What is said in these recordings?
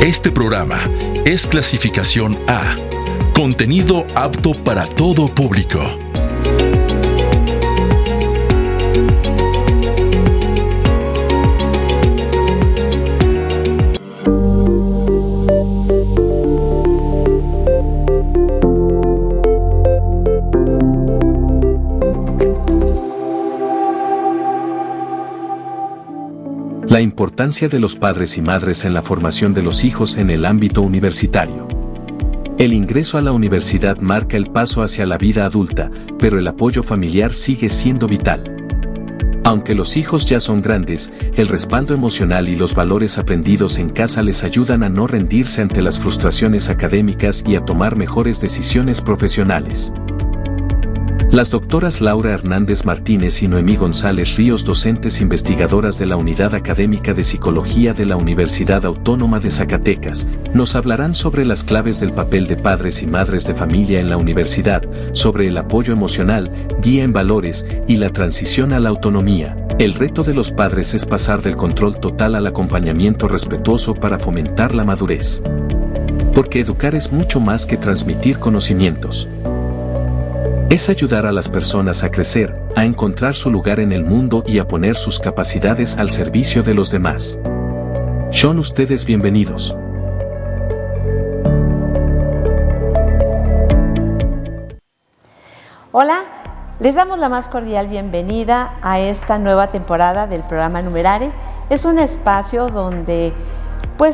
Este programa es clasificación A, contenido apto para todo público. La importancia de los padres y madres en la formación de los hijos en el ámbito universitario. El ingreso a la universidad marca el paso hacia la vida adulta, pero el apoyo familiar sigue siendo vital. Aunque los hijos ya son grandes, el respaldo emocional y los valores aprendidos en casa les ayudan a no rendirse ante las frustraciones académicas y a tomar mejores decisiones profesionales. Las doctoras Laura Hernández Martínez y Noemí González Ríos, docentes investigadoras de la Unidad Académica de Psicología de la Universidad Autónoma de Zacatecas, nos hablarán sobre las claves del papel de padres y madres de familia en la universidad, sobre el apoyo emocional, guía en valores y la transición a la autonomía. El reto de los padres es pasar del control total al acompañamiento respetuoso para fomentar la madurez. Porque educar es mucho más que transmitir conocimientos. Es ayudar a las personas a crecer, a encontrar su lugar en el mundo y a poner sus capacidades al servicio de los demás. Son ustedes bienvenidos. Hola, les damos la más cordial bienvenida a esta nueva temporada del programa Numerare. Es un espacio donde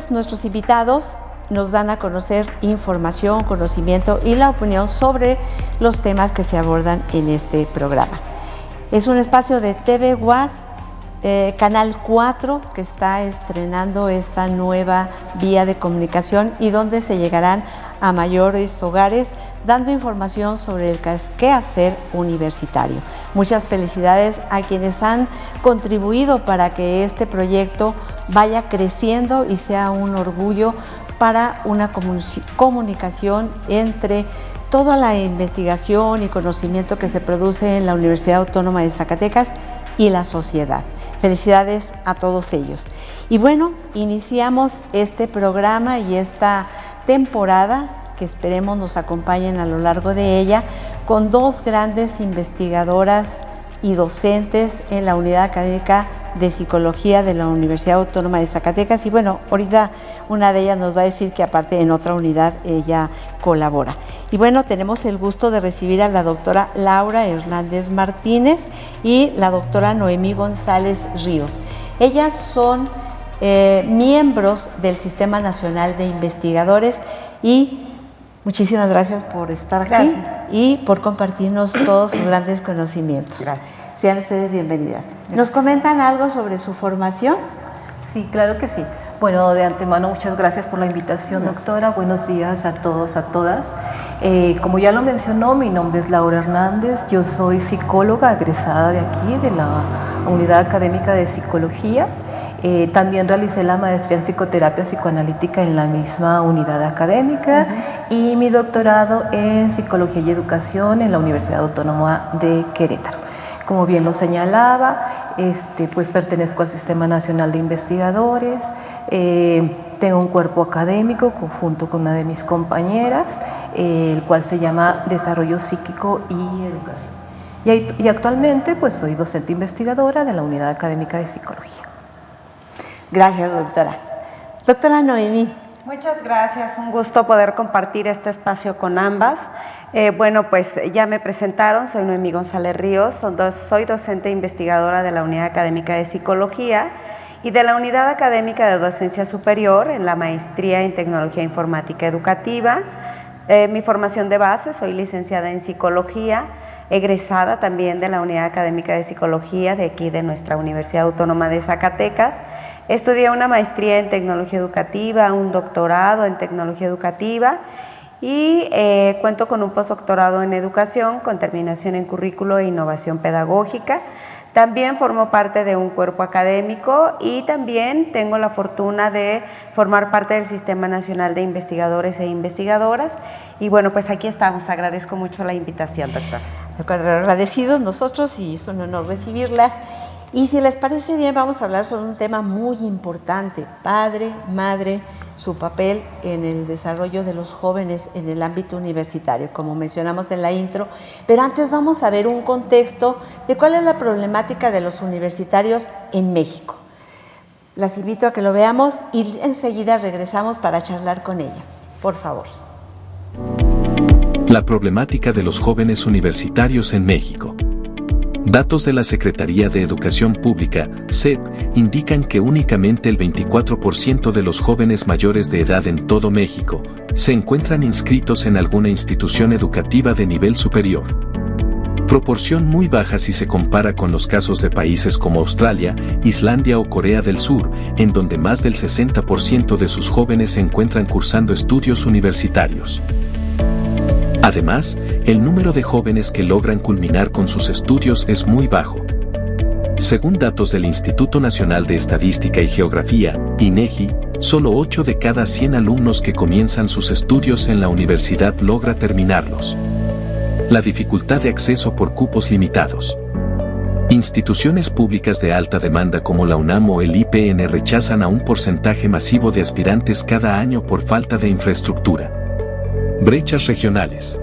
nuestros invitados nos dan a conocer información, conocimiento y la opinión sobre los temas que se abordan en este programa. Es un espacio de TV UAS, Canal 4, que está estrenando esta nueva vía de comunicación y donde se llegarán a mayores hogares dando información sobre el quehacer universitario. Muchas felicidades a quienes han contribuido para que este proyecto vaya creciendo y sea un orgullo para una comunicación entre toda la investigación y conocimiento que se produce en la Universidad Autónoma de Zacatecas y la sociedad. Felicidades a todos ellos. Y bueno, iniciamos este programa y esta temporada, que esperemos nos acompañen a lo largo de ella, con dos grandes investigadoras y docentes en la Unidad Académica de Psicología de la Universidad Autónoma de Zacatecas. Y bueno, ahorita una de ellas nos va a decir que aparte en otra unidad ella colabora. Y bueno, tenemos el gusto de recibir a la doctora Laura Hernández Martínez y la doctora Noemí González Ríos. Ellas son miembros del Sistema Nacional de Investigadores y muchísimas gracias por estar aquí y por compartirnos todos sus grandes conocimientos. Gracias. Sean ustedes bienvenidas. ¿Nos comentan algo sobre su formación? Sí, claro que sí. Bueno, de antemano, muchas gracias por la invitación, doctora. Buenos días a todos, a todas. Como ya lo mencionó, mi nombre es Laura Hernández. Yo soy psicóloga egresada de aquí, de la Unidad Académica de Psicología. También realicé la maestría en psicoterapia psicoanalítica en la misma unidad académica y mi doctorado en psicología y educación en la Universidad Autónoma de Querétaro. Como bien lo señalaba, pues pertenezco al Sistema Nacional de Investigadores, tengo un cuerpo académico junto con una de mis compañeras, el cual se llama Desarrollo Psíquico y Educación. Y actualmente pues soy docente investigadora de la Unidad Académica de Psicología. Gracias, doctora. Doctora Noemí. Muchas gracias, un gusto poder compartir este espacio con ambas. Bueno, pues ya me presentaron, soy Noemí González Ríos, soy docente investigadora de la Unidad Académica de Psicología y de la Unidad Académica de Docencia Superior en la Maestría en Tecnología Informática Educativa. Mi formación de base, soy licenciada en Psicología, egresada también de la Unidad Académica de Psicología de aquí de nuestra Universidad Autónoma de Zacatecas. Estudié una maestría en Tecnología Educativa, un doctorado en Tecnología Educativa y cuento con un postdoctorado en Educación con terminación en Currículo e Innovación Pedagógica. También formo parte de un cuerpo académico y también tengo la fortuna de formar parte del Sistema Nacional de Investigadores e Investigadoras. Y bueno, pues aquí estamos. Agradezco mucho la invitación, doctor. Agradecidos nosotros y es un honor recibirlas. Y si les parece bien, vamos a hablar sobre un tema muy importante: padre, madre, su papel en el desarrollo de los jóvenes en el ámbito universitario, como mencionamos en la intro. Pero antes vamos a ver un contexto de cuál es la problemática de los universitarios en México. Las invito a que lo veamos y enseguida regresamos para charlar con ellas. Por favor. La problemática de los jóvenes universitarios en México. Datos de la Secretaría de Educación Pública, SEP, indican que únicamente el 24% de los jóvenes mayores de edad en todo México se encuentran inscritos en alguna institución educativa de nivel superior. Proporción muy baja si se compara con los casos de países como Australia, Islandia o Corea del Sur, en donde más del 60% de sus jóvenes se encuentran cursando estudios universitarios. Además, el número de jóvenes que logran culminar con sus estudios es muy bajo. Según datos del Instituto Nacional de Estadística y Geografía, INEGI, solo 8 de cada 100 alumnos que comienzan sus estudios en la universidad logra terminarlos. La dificultad de acceso por cupos limitados. Instituciones públicas de alta demanda como la UNAM o el IPN rechazan a un porcentaje masivo de aspirantes cada año por falta de infraestructura. Brechas regionales.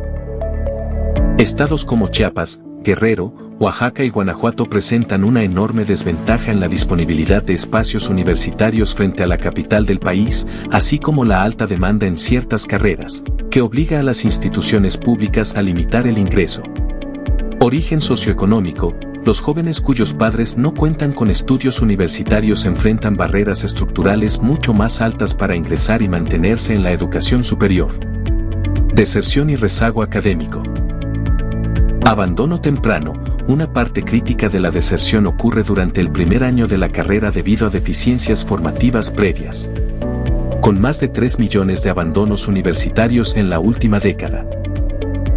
Estados como Chiapas, Guerrero, Oaxaca y Guanajuato presentan una enorme desventaja en la disponibilidad de espacios universitarios frente a la capital del país, así como la alta demanda en ciertas carreras, que obliga a las instituciones públicas a limitar el ingreso. Origen socioeconómico. Los jóvenes cuyos padres no cuentan con estudios universitarios enfrentan barreras estructurales mucho más altas para ingresar y mantenerse en la educación superior. Deserción y rezago académico. Abandono temprano. Una parte crítica de la deserción ocurre durante el primer año de la carrera debido a deficiencias formativas previas. Con más de 3 millones de abandonos universitarios en la última década.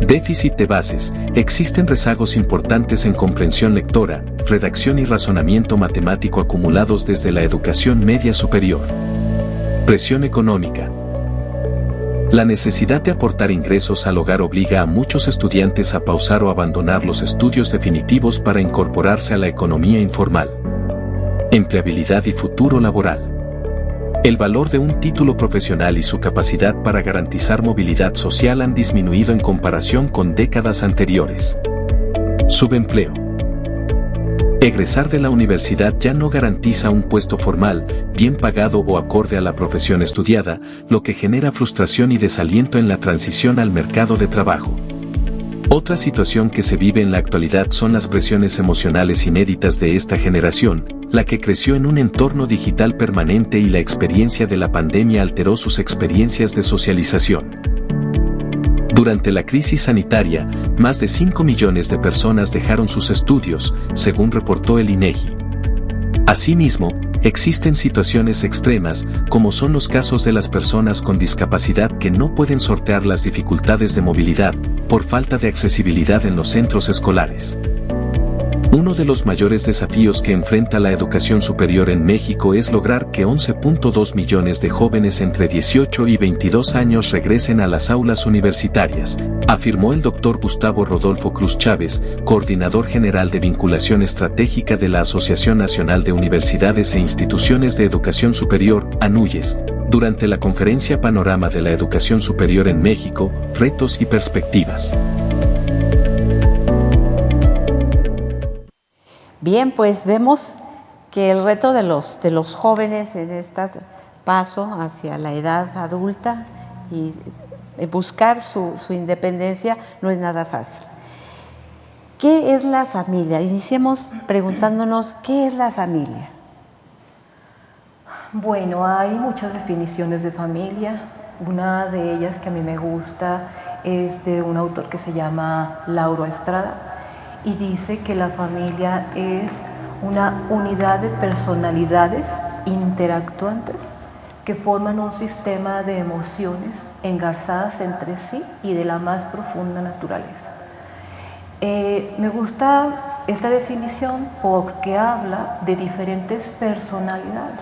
Déficit de bases. Existen rezagos importantes en comprensión lectora, redacción y razonamiento matemático acumulados desde la educación media superior. Presión económica. La necesidad de aportar ingresos al hogar obliga a muchos estudiantes a pausar o abandonar los estudios definitivos para incorporarse a la economía informal. Empleabilidad y futuro laboral. El valor de un título profesional y su capacidad para garantizar movilidad social han disminuido en comparación con décadas anteriores. Subempleo. Egresar de la universidad ya no garantiza un puesto formal, bien pagado o acorde a la profesión estudiada, lo que genera frustración y desaliento en la transición al mercado de trabajo. Otra situación que se vive en la actualidad son las presiones emocionales inéditas de esta generación, la que creció en un entorno digital permanente y la experiencia de la pandemia alteró sus experiencias de socialización. Durante la crisis sanitaria, más de 5 millones de personas dejaron sus estudios, según reportó el INEGI. Asimismo, existen situaciones extremas, como son los casos de las personas con discapacidad que no pueden sortear las dificultades de movilidad, por falta de accesibilidad en los centros escolares. Uno de los mayores desafíos que enfrenta la educación superior en México es lograr que 11.2 millones de jóvenes entre 18 y 22 años regresen a las aulas universitarias, afirmó el Dr. Gustavo Rodolfo Cruz Chávez, coordinador general de vinculación estratégica de la Asociación Nacional de Universidades e Instituciones de Educación Superior, ANUYES, durante la conferencia Panorama de la Educación Superior en México, Retos y Perspectivas. Bien, pues vemos que el reto de los jóvenes en este paso hacia la edad adulta y buscar su independencia no es nada fácil. ¿Qué es la familia? Iniciemos preguntándonos ¿qué es la familia? Bueno, hay muchas definiciones de familia. Una de ellas que a mí me gusta es de un autor que se llama Lauro Estrada. Y dice que la familia es una unidad de personalidades interactuantes que forman un sistema de emociones engarzadas entre sí y de la más profunda naturaleza. Me gusta esta definición porque habla de diferentes personalidades.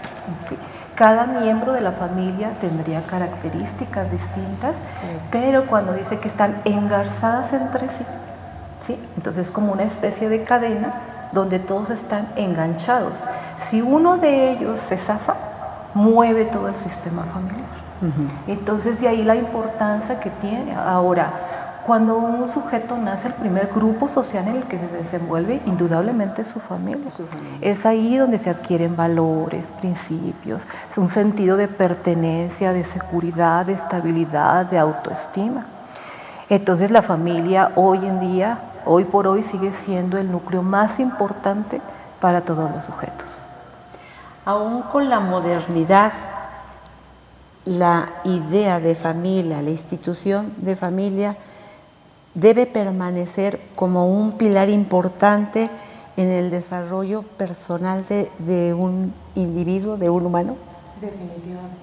¿Sí? Cada miembro de la familia tendría características distintas, pero cuando dice que están engarzadas entre sí, ¿sí? Entonces es como una especie de cadena donde todos están enganchados. Si uno de ellos se zafa, mueve todo el sistema familiar. Entonces de ahí la importancia que tiene. Ahora, cuando un sujeto nace, el primer grupo social en el que se desenvuelve indudablemente es su familia. Es ahí donde se adquieren valores, principios, un sentido de pertenencia, de seguridad, de estabilidad, de autoestima. Entonces la familia hoy en día, hoy por hoy, sigue siendo el núcleo más importante para todos los sujetos. Aún con la modernidad, la idea de familia, la institución de familia debe permanecer como un pilar importante en el desarrollo personal de un individuo, de un humano. Definitivamente.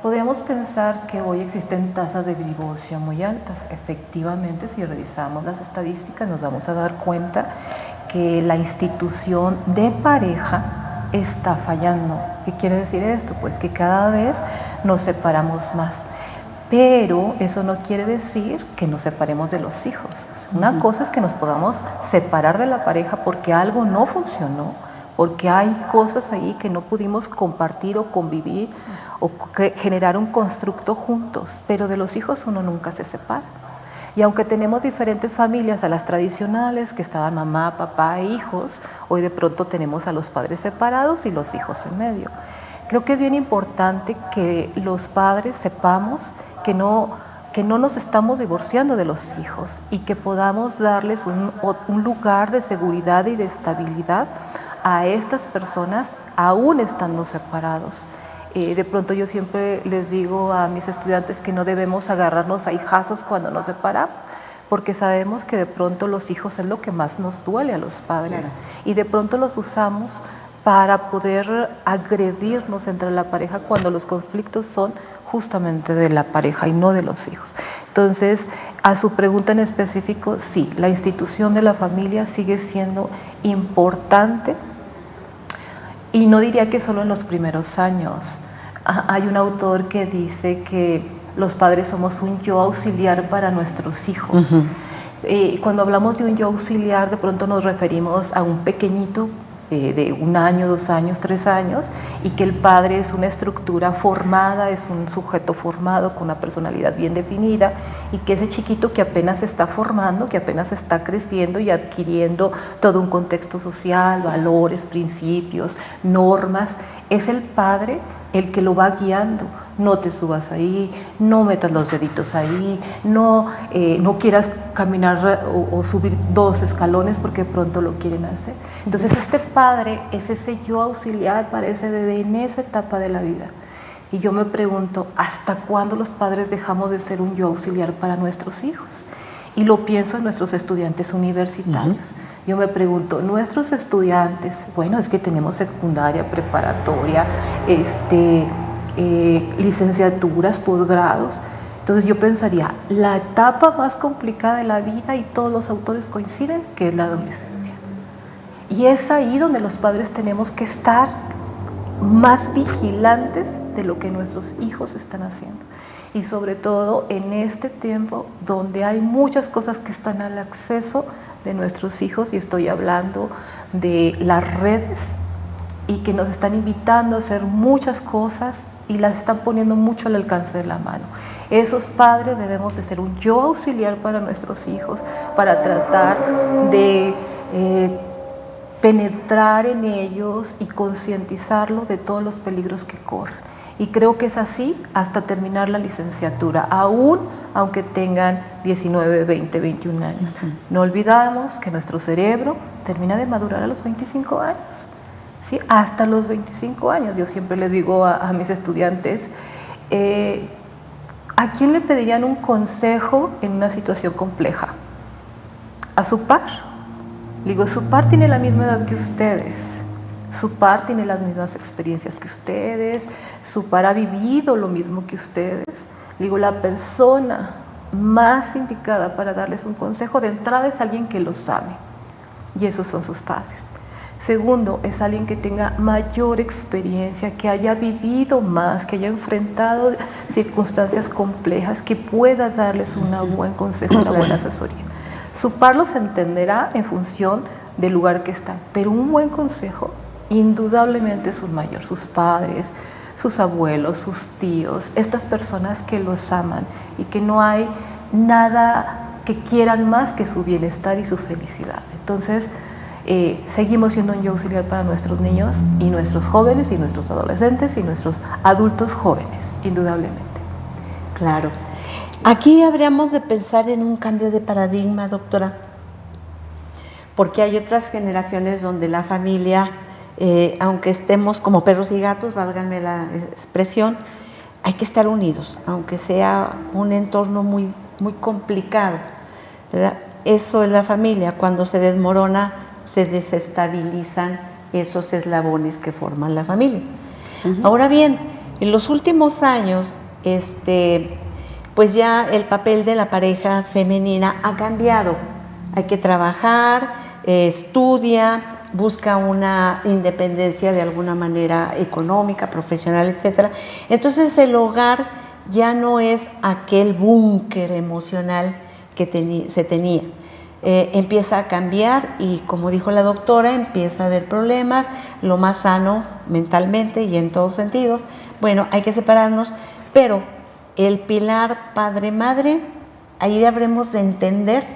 Podríamos pensar que hoy existen tasas de divorcio muy altas. Efectivamente, si revisamos las estadísticas, nos vamos a dar cuenta que la institución de pareja está fallando. ¿Qué quiere decir esto? Pues que cada vez nos separamos más. Pero eso no quiere decir que nos separemos de los hijos. Una cosa es que nos podamos separar de la pareja porque algo no funcionó, porque hay cosas ahí que no pudimos compartir o convivir o generar un constructo juntos, pero de los hijos uno nunca se separa. Y aunque tenemos diferentes familias a las tradicionales, que estaban mamá, papá e hijos, hoy de pronto tenemos a los padres separados y los hijos en medio. Creo que es bien importante que los padres sepamos que no nos estamos divorciando de los hijos y que podamos darles un lugar de seguridad y de estabilidad a estas personas aún estando separados. De pronto yo siempre les digo a mis estudiantes que no debemos agarrarnos a hijazos cuando nos separamos, porque sabemos que de pronto los hijos es lo que más nos duele a los padres, claro. Y de pronto los usamos para poder agredirnos entre la pareja cuando los conflictos son justamente de la pareja y no de los hijos. Entonces, a su pregunta en específico, sí, la institución de la familia sigue siendo importante y no diría que solo en los primeros años. Hay un autor que dice que los padres somos un yo auxiliar para nuestros hijos. Cuando hablamos de un yo auxiliar, de pronto nos referimos a un pequeñito de 1 año, 2 años, 3 años, y que el padre es una estructura formada, es un sujeto formado con una personalidad bien definida, y que ese chiquito que apenas se está formando, que apenas está creciendo y adquiriendo todo un contexto social, valores, principios, normas, es el padre el que lo va guiando. No te subas ahí, no metas los deditos ahí, no quieras caminar o subir 2 escalones porque de pronto lo quieren hacer. Entonces este padre es ese yo auxiliar para ese bebé en esa etapa de la vida. Y yo me pregunto, ¿hasta cuándo los padres dejamos de ser un yo auxiliar para nuestros hijos? Y lo pienso en nuestros estudiantes universitarios. Yo me pregunto, nuestros estudiantes, bueno, es que tenemos secundaria, preparatoria, licenciaturas, posgrados. Entonces yo pensaría, la etapa más complicada de la vida, y todos los autores coinciden, que es la adolescencia. Y es ahí donde los padres tenemos que estar más vigilantes de lo que nuestros hijos están haciendo. Y sobre todo en este tiempo donde hay muchas cosas que están al acceso de nuestros hijos, y estoy hablando de las redes, y que nos están invitando a hacer muchas cosas y las están poniendo mucho al alcance de la mano. Esos padres debemos de ser un yo auxiliar para nuestros hijos, para tratar de penetrar en ellos y concientizarlos de todos los peligros que corren. Y creo que es así hasta terminar la licenciatura, aunque tengan 19, 20, 21 años. No olvidamos que nuestro cerebro termina de madurar a los 25 años. ¿Sí? Hasta los 25 años. Yo siempre les digo a mis estudiantes, ¿a quién le pedirían un consejo en una situación compleja? A su par. Digo, su par tiene la misma edad que ustedes, su par tiene las mismas experiencias que ustedes, su par ha vivido lo mismo que ustedes. Digo, la persona más indicada para darles un consejo de entrada es alguien que lo sabe, y esos son sus padres. Segundo, es alguien que tenga mayor experiencia, que haya vivido más, que haya enfrentado circunstancias complejas, que pueda darles un buen consejo, una buena asesoría. Su par los entenderá en función del lugar que están. Pero un buen consejo, indudablemente sus mayores, sus padres, sus abuelos, sus tíos, estas personas que los aman y que no hay nada que quieran más que su bienestar y su felicidad. Entonces, seguimos siendo un yo auxiliar para nuestros niños y nuestros jóvenes y nuestros adolescentes y nuestros adultos jóvenes, indudablemente. Claro. Aquí habríamos de pensar en un cambio de paradigma, doctora, porque hay otras generaciones donde la familia, aunque estemos como perros y gatos, válganme la expresión, hay que estar unidos, aunque sea un entorno muy, muy complicado, ¿verdad? Eso es la familia. Cuando se desmorona, se desestabilizan esos eslabones que forman la familia. Ahora bien, en los últimos años, pues ya el papel de la pareja femenina ha cambiado. Hay que trabajar, estudia, busca una independencia de alguna manera económica, profesional, etc. Entonces el hogar ya no es aquel búnker emocional que se tenía. Empieza a cambiar y, como dijo la doctora, empieza a haber problemas, lo más sano mentalmente y en todos sentidos. Bueno, hay que separarnos, pero el pilar padre-madre, ahí habremos de entender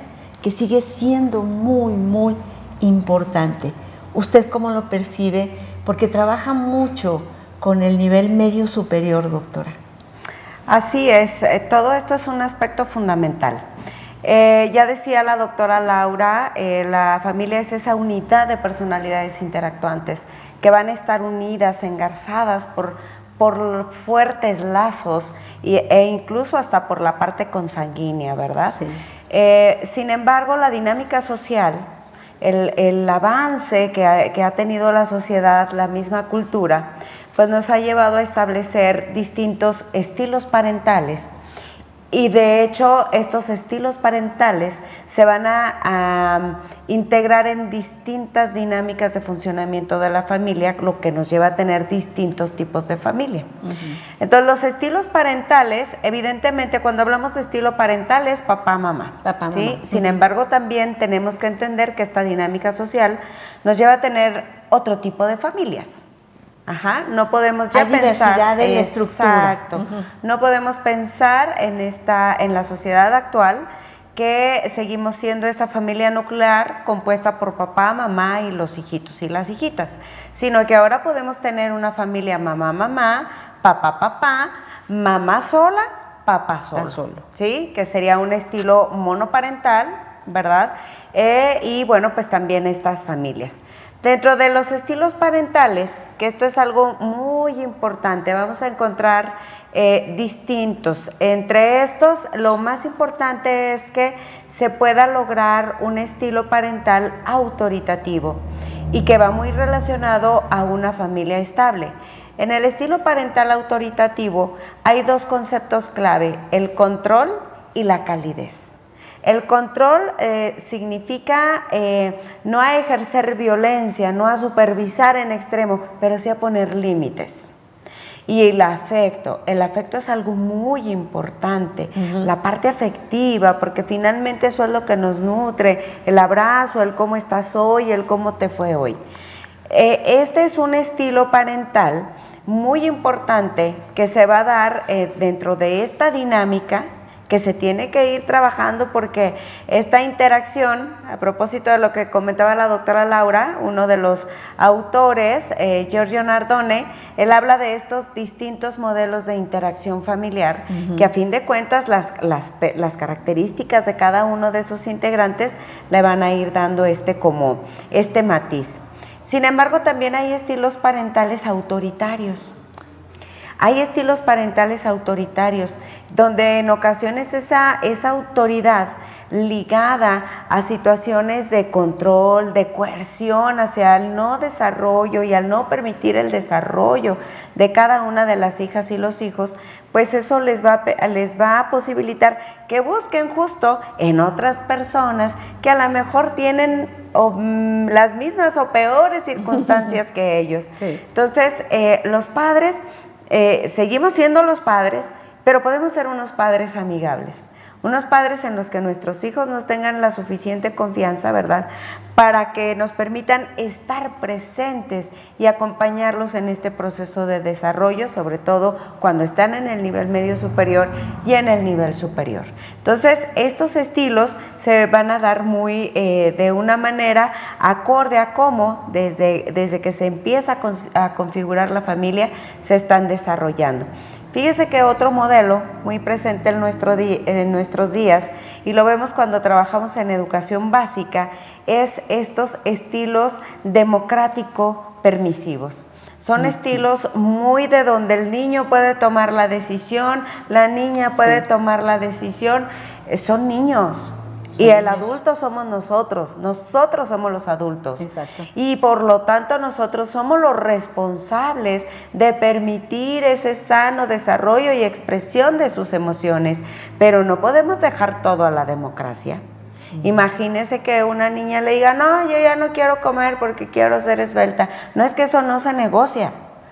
que sigue siendo muy, muy importante. ¿Usted cómo lo percibe? Porque trabaja mucho con el nivel medio superior, doctora. Así es, todo esto es un aspecto fundamental. Ya decía la doctora Laura, la familia es esa unidad de personalidades interactuantes que van a estar unidas, engarzadas por fuertes lazos e incluso hasta por la parte consanguínea, ¿verdad? Sí. Sin embargo, la dinámica social, el avance que ha tenido la sociedad, la misma cultura, pues nos ha llevado a establecer distintos estilos parentales. Y de hecho, estos estilos parentales se van a integrar en distintas dinámicas de funcionamiento de la familia, lo que nos lleva a tener distintos tipos de familia. Entonces, los estilos parentales, evidentemente, cuando hablamos de estilo parental es papá, mamá. Papá, ¿sí? mamá. Sin embargo, también tenemos que entender que esta dinámica social nos lleva a tener otro tipo de familias. Ajá, no podemos ya hay pensar diversidad en la estructura. Exacto. No podemos pensar en la sociedad actual que seguimos siendo esa familia nuclear compuesta por papá, mamá y los hijitos y las hijitas, sino que ahora podemos tener una familia mamá, papá, mamá sola, papá solo. ¿Sí? Que sería un estilo monoparental, ¿verdad? Y bueno, pues también estas familias. Dentro de los estilos parentales, que esto es algo muy importante, vamos a encontrar distintos. Entre estos, lo más importante es que se pueda lograr un estilo parental autoritativo y que va muy relacionado a una familia estable. En el estilo parental autoritativo hay dos conceptos clave, el control y la calidez. El control significa no a ejercer violencia, no a supervisar en extremo, pero sí a poner límites. Y el afecto es algo muy importante, la parte afectiva, porque finalmente eso es lo que nos nutre, el abrazo, el cómo estás hoy, el cómo te fue hoy. Este es un estilo parental muy importante que se va a dar dentro de esta dinámica, que se tiene que ir trabajando porque esta interacción, a propósito de lo que comentaba la doctora Laura, uno de los autores, Giorgio Nardone, él habla de estos distintos modelos de interacción familiar, que a fin de cuentas las características de cada uno de sus integrantes le van a ir dando este matiz. Sin embargo, también hay estilos parentales autoritarios. Hay estilos parentales autoritarios donde en ocasiones esa autoridad ligada a situaciones de control, de coerción hacia el no desarrollo y al no permitir el desarrollo de cada una de las hijas y los hijos, pues eso les va a posibilitar que busquen justo en otras personas que a lo mejor tienen las mismas o peores circunstancias que ellos. Sí. Entonces, los padres... seguimos siendo los padres, pero podemos ser unos padres amigables, Unos padres en los que nuestros hijos nos tengan la suficiente confianza, ¿verdad?, para que nos permitan estar presentes y acompañarlos en este proceso de desarrollo, sobre todo cuando están en el nivel medio superior y en el nivel superior. Entonces, estos estilos se van a dar muy de una manera acorde a cómo desde que se empieza a configurar la familia se están desarrollando. Fíjese que otro modelo muy presente en nuestros días, y lo vemos cuando trabajamos en educación básica, es estos estilos democrático-permisivos. Son estilos muy de donde el niño puede tomar la decisión, la niña puede tomar la decisión. Son niños. Y el adulto somos nosotros somos los adultos. Exacto. Y por lo tanto nosotros somos los responsables de permitir ese sano desarrollo y expresión de sus emociones, pero no podemos dejar todo a la democracia. Imagínese que una niña le diga, no, yo ya no quiero comer porque quiero ser esbelta. No, es que eso no se negocia.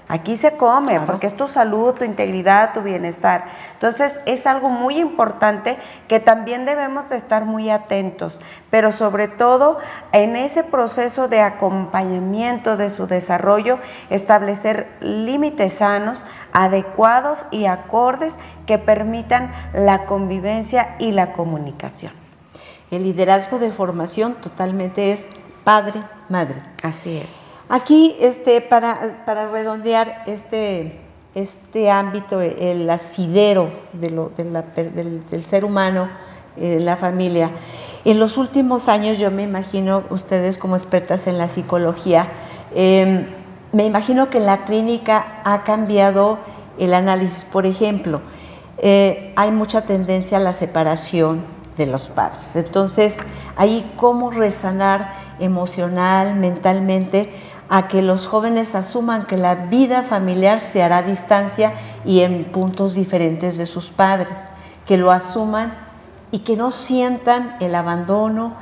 Aquí se come, claro, porque es tu salud, tu integridad, tu bienestar. Entonces, es algo muy importante que también debemos de estar muy atentos, pero sobre todo en ese proceso de acompañamiento de su desarrollo, establecer límites sanos, adecuados y acordes que permitan la convivencia y la comunicación. El liderazgo de formación totalmente es padre-madre. Así es. Aquí, para redondear este ámbito, el asidero del ser humano, la familia, en los últimos años, yo me imagino, ustedes como expertas en la psicología, me imagino que la clínica ha cambiado el análisis. Por ejemplo, hay mucha tendencia a la separación de los padres. Entonces, ahí cómo resanar emocional, mentalmente, a que los jóvenes asuman que la vida familiar se hará a distancia y en puntos diferentes de sus padres, que lo asuman y que no sientan el abandono,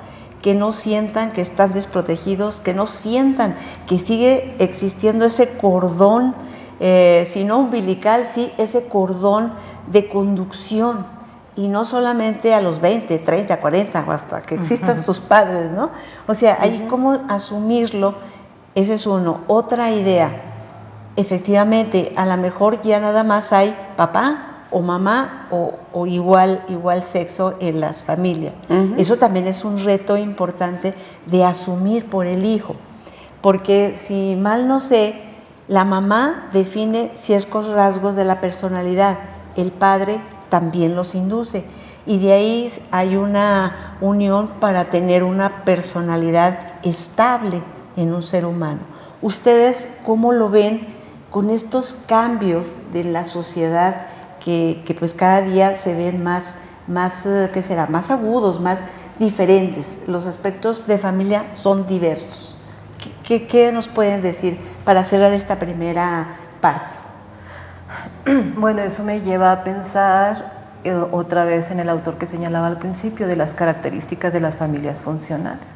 que no sientan que están desprotegidos, que no sientan que sigue existiendo ese cordón, si no umbilical, sí, ese cordón de conducción, y no solamente a los 20, 30, 40, hasta que existan sus padres, ¿no? O sea, ahí cómo asumirlo. Ese es uno. Otra idea, efectivamente, a lo mejor ya nada más hay papá o mamá o igual sexo en las familias. Eso también es un reto importante de asumir por el hijo, porque si mal no sé, la mamá define ciertos rasgos de la personalidad, el padre también los induce, y de ahí hay una unión para tener una personalidad estable en un ser humano. ¿Ustedes cómo lo ven con estos cambios de la sociedad que pues cada día se ven más ¿qué será? Más agudos, más diferentes? Los aspectos de familia son diversos. ¿Qué nos pueden decir para cerrar esta primera parte? Bueno, eso me lleva a pensar otra vez en el autor que señalaba al principio de las características de las familias funcionales.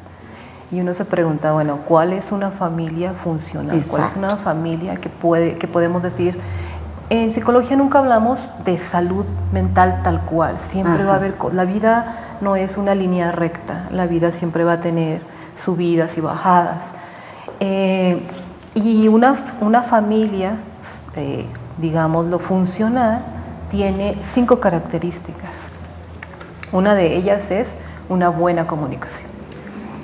Y uno se pregunta, bueno, ¿cuál es una familia funcional? Exacto. ¿Cuál es una familia que podemos decir? En psicología nunca hablamos de salud mental tal cual. Siempre va a haber, la vida no es una línea recta, la vida siempre va a tener subidas y bajadas. Y una familia, digámoslo, funcional, tiene 5 características. Una de ellas es una buena comunicación.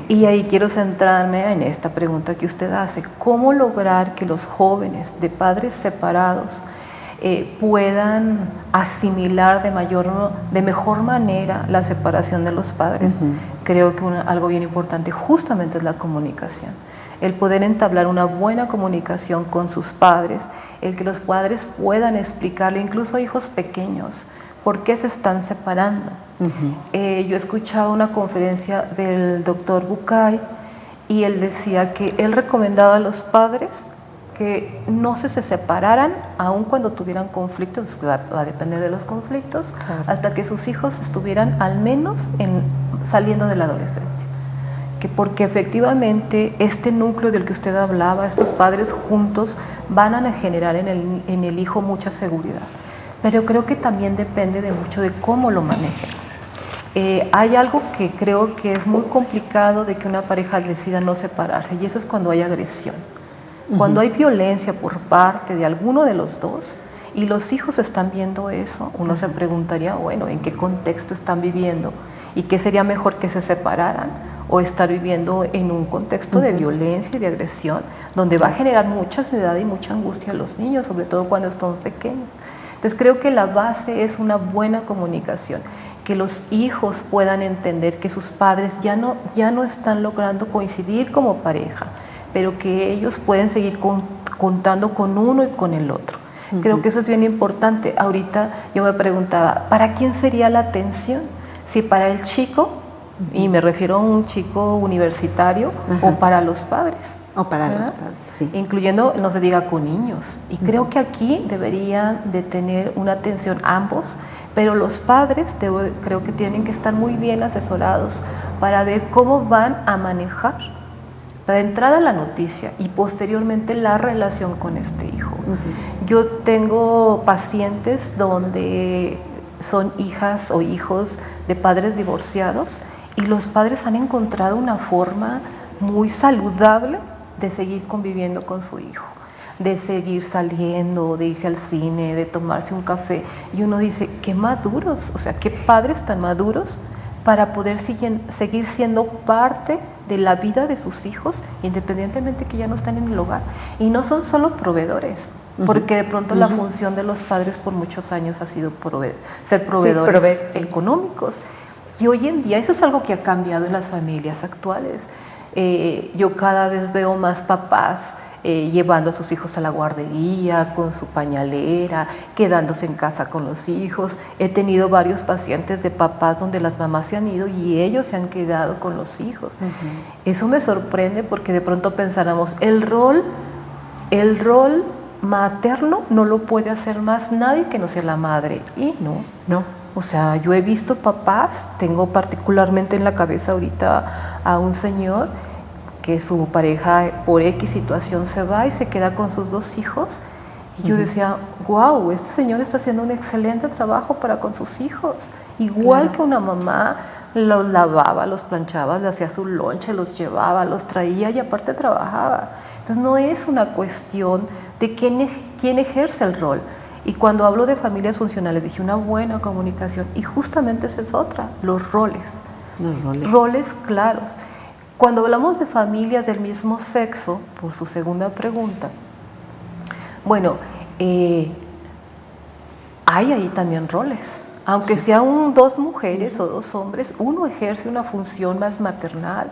Y ahí quiero centrarme en esta pregunta que usted hace: ¿cómo lograr que los jóvenes de padres separados puedan asimilar de mejor manera la separación de los padres? Creo que algo bien importante justamente es la comunicación. El poder entablar una buena comunicación con sus padres, el que los padres puedan explicarle, incluso a hijos pequeños, por qué se están separando. Yo he escuchado una conferencia del doctor Bucay y él decía que él recomendaba a los padres que no se separaran aun cuando tuvieran conflictos, va a depender de los conflictos, claro, hasta que sus hijos estuvieran al menos saliendo de la adolescencia. Porque efectivamente este núcleo del que usted hablaba, estos padres juntos, van a generar en el hijo mucha seguridad. Pero creo que también depende de mucho de cómo lo manejen. Hay algo que creo que es muy complicado de que una pareja decida no separarse, y eso es cuando hay agresión. Cuando hay violencia por parte de alguno de los dos y los hijos están viendo eso, uno se preguntaría, bueno, ¿en qué contexto están viviendo? ¿Y qué sería mejor, que se separaran o estar viviendo en un contexto de violencia y de agresión, donde va a generar mucha ansiedad y mucha angustia a los niños, sobre todo cuando están pequeños? Entonces creo que la base es una buena comunicación, que los hijos puedan entender que sus padres ya no están logrando coincidir como pareja, pero que ellos pueden seguir contando con uno y con el otro. Creo que eso es bien importante. Ahorita yo me preguntaba, ¿para quién sería la atención? Si para el chico, y me refiero a un chico universitario, o para los padres. O para los padres, sí. Incluyendo, no se diga, con niños. Y creo que aquí deberían de tener una atención ambos, pero los padres creo que tienen que estar muy bien asesorados para ver cómo van a manejar de entrada la noticia y posteriormente la relación con este hijo. Yo tengo pacientes donde son hijas o hijos de padres divorciados y los padres han encontrado una forma muy saludable de seguir conviviendo con su hijo, de seguir saliendo, de irse al cine, de tomarse un café, y uno dice, qué maduros, o sea, qué padres tan maduros para poder seguir siendo parte de la vida de sus hijos, independientemente que ya no están en el hogar. Y no son solo proveedores, porque de pronto la función de los padres por muchos años ha sido ser proveedores económicos. Y hoy en día eso es algo que ha cambiado en las familias actuales. Yo cada vez veo más papás llevando a sus hijos a la guardería, con su pañalera, quedándose en casa con los hijos. He tenido varios pacientes de papás donde las mamás se han ido y ellos se han quedado con los hijos. Eso me sorprende, porque de pronto pensáramos, el rol materno no lo puede hacer más nadie que no sea la madre. Y no. O sea, yo he visto papás, tengo particularmente en la cabeza ahorita a un señor que su pareja por X situación se va y se queda con sus 2 hijos. Y yo decía, wow, este señor está haciendo un excelente trabajo para con sus hijos. Igual que una mamá, los lavaba, los planchaba, le hacía su lonche, los llevaba, los traía y aparte trabajaba. Entonces no es una cuestión de quién ejerce el rol. Y cuando hablo de familias funcionales, dije una buena comunicación, y justamente esa es otra, los roles. Roles claros. Cuando hablamos de familias del mismo sexo, por su segunda pregunta, bueno, hay ahí también roles. Aunque sean 2 mujeres o 2 hombres, uno ejerce una función más maternal,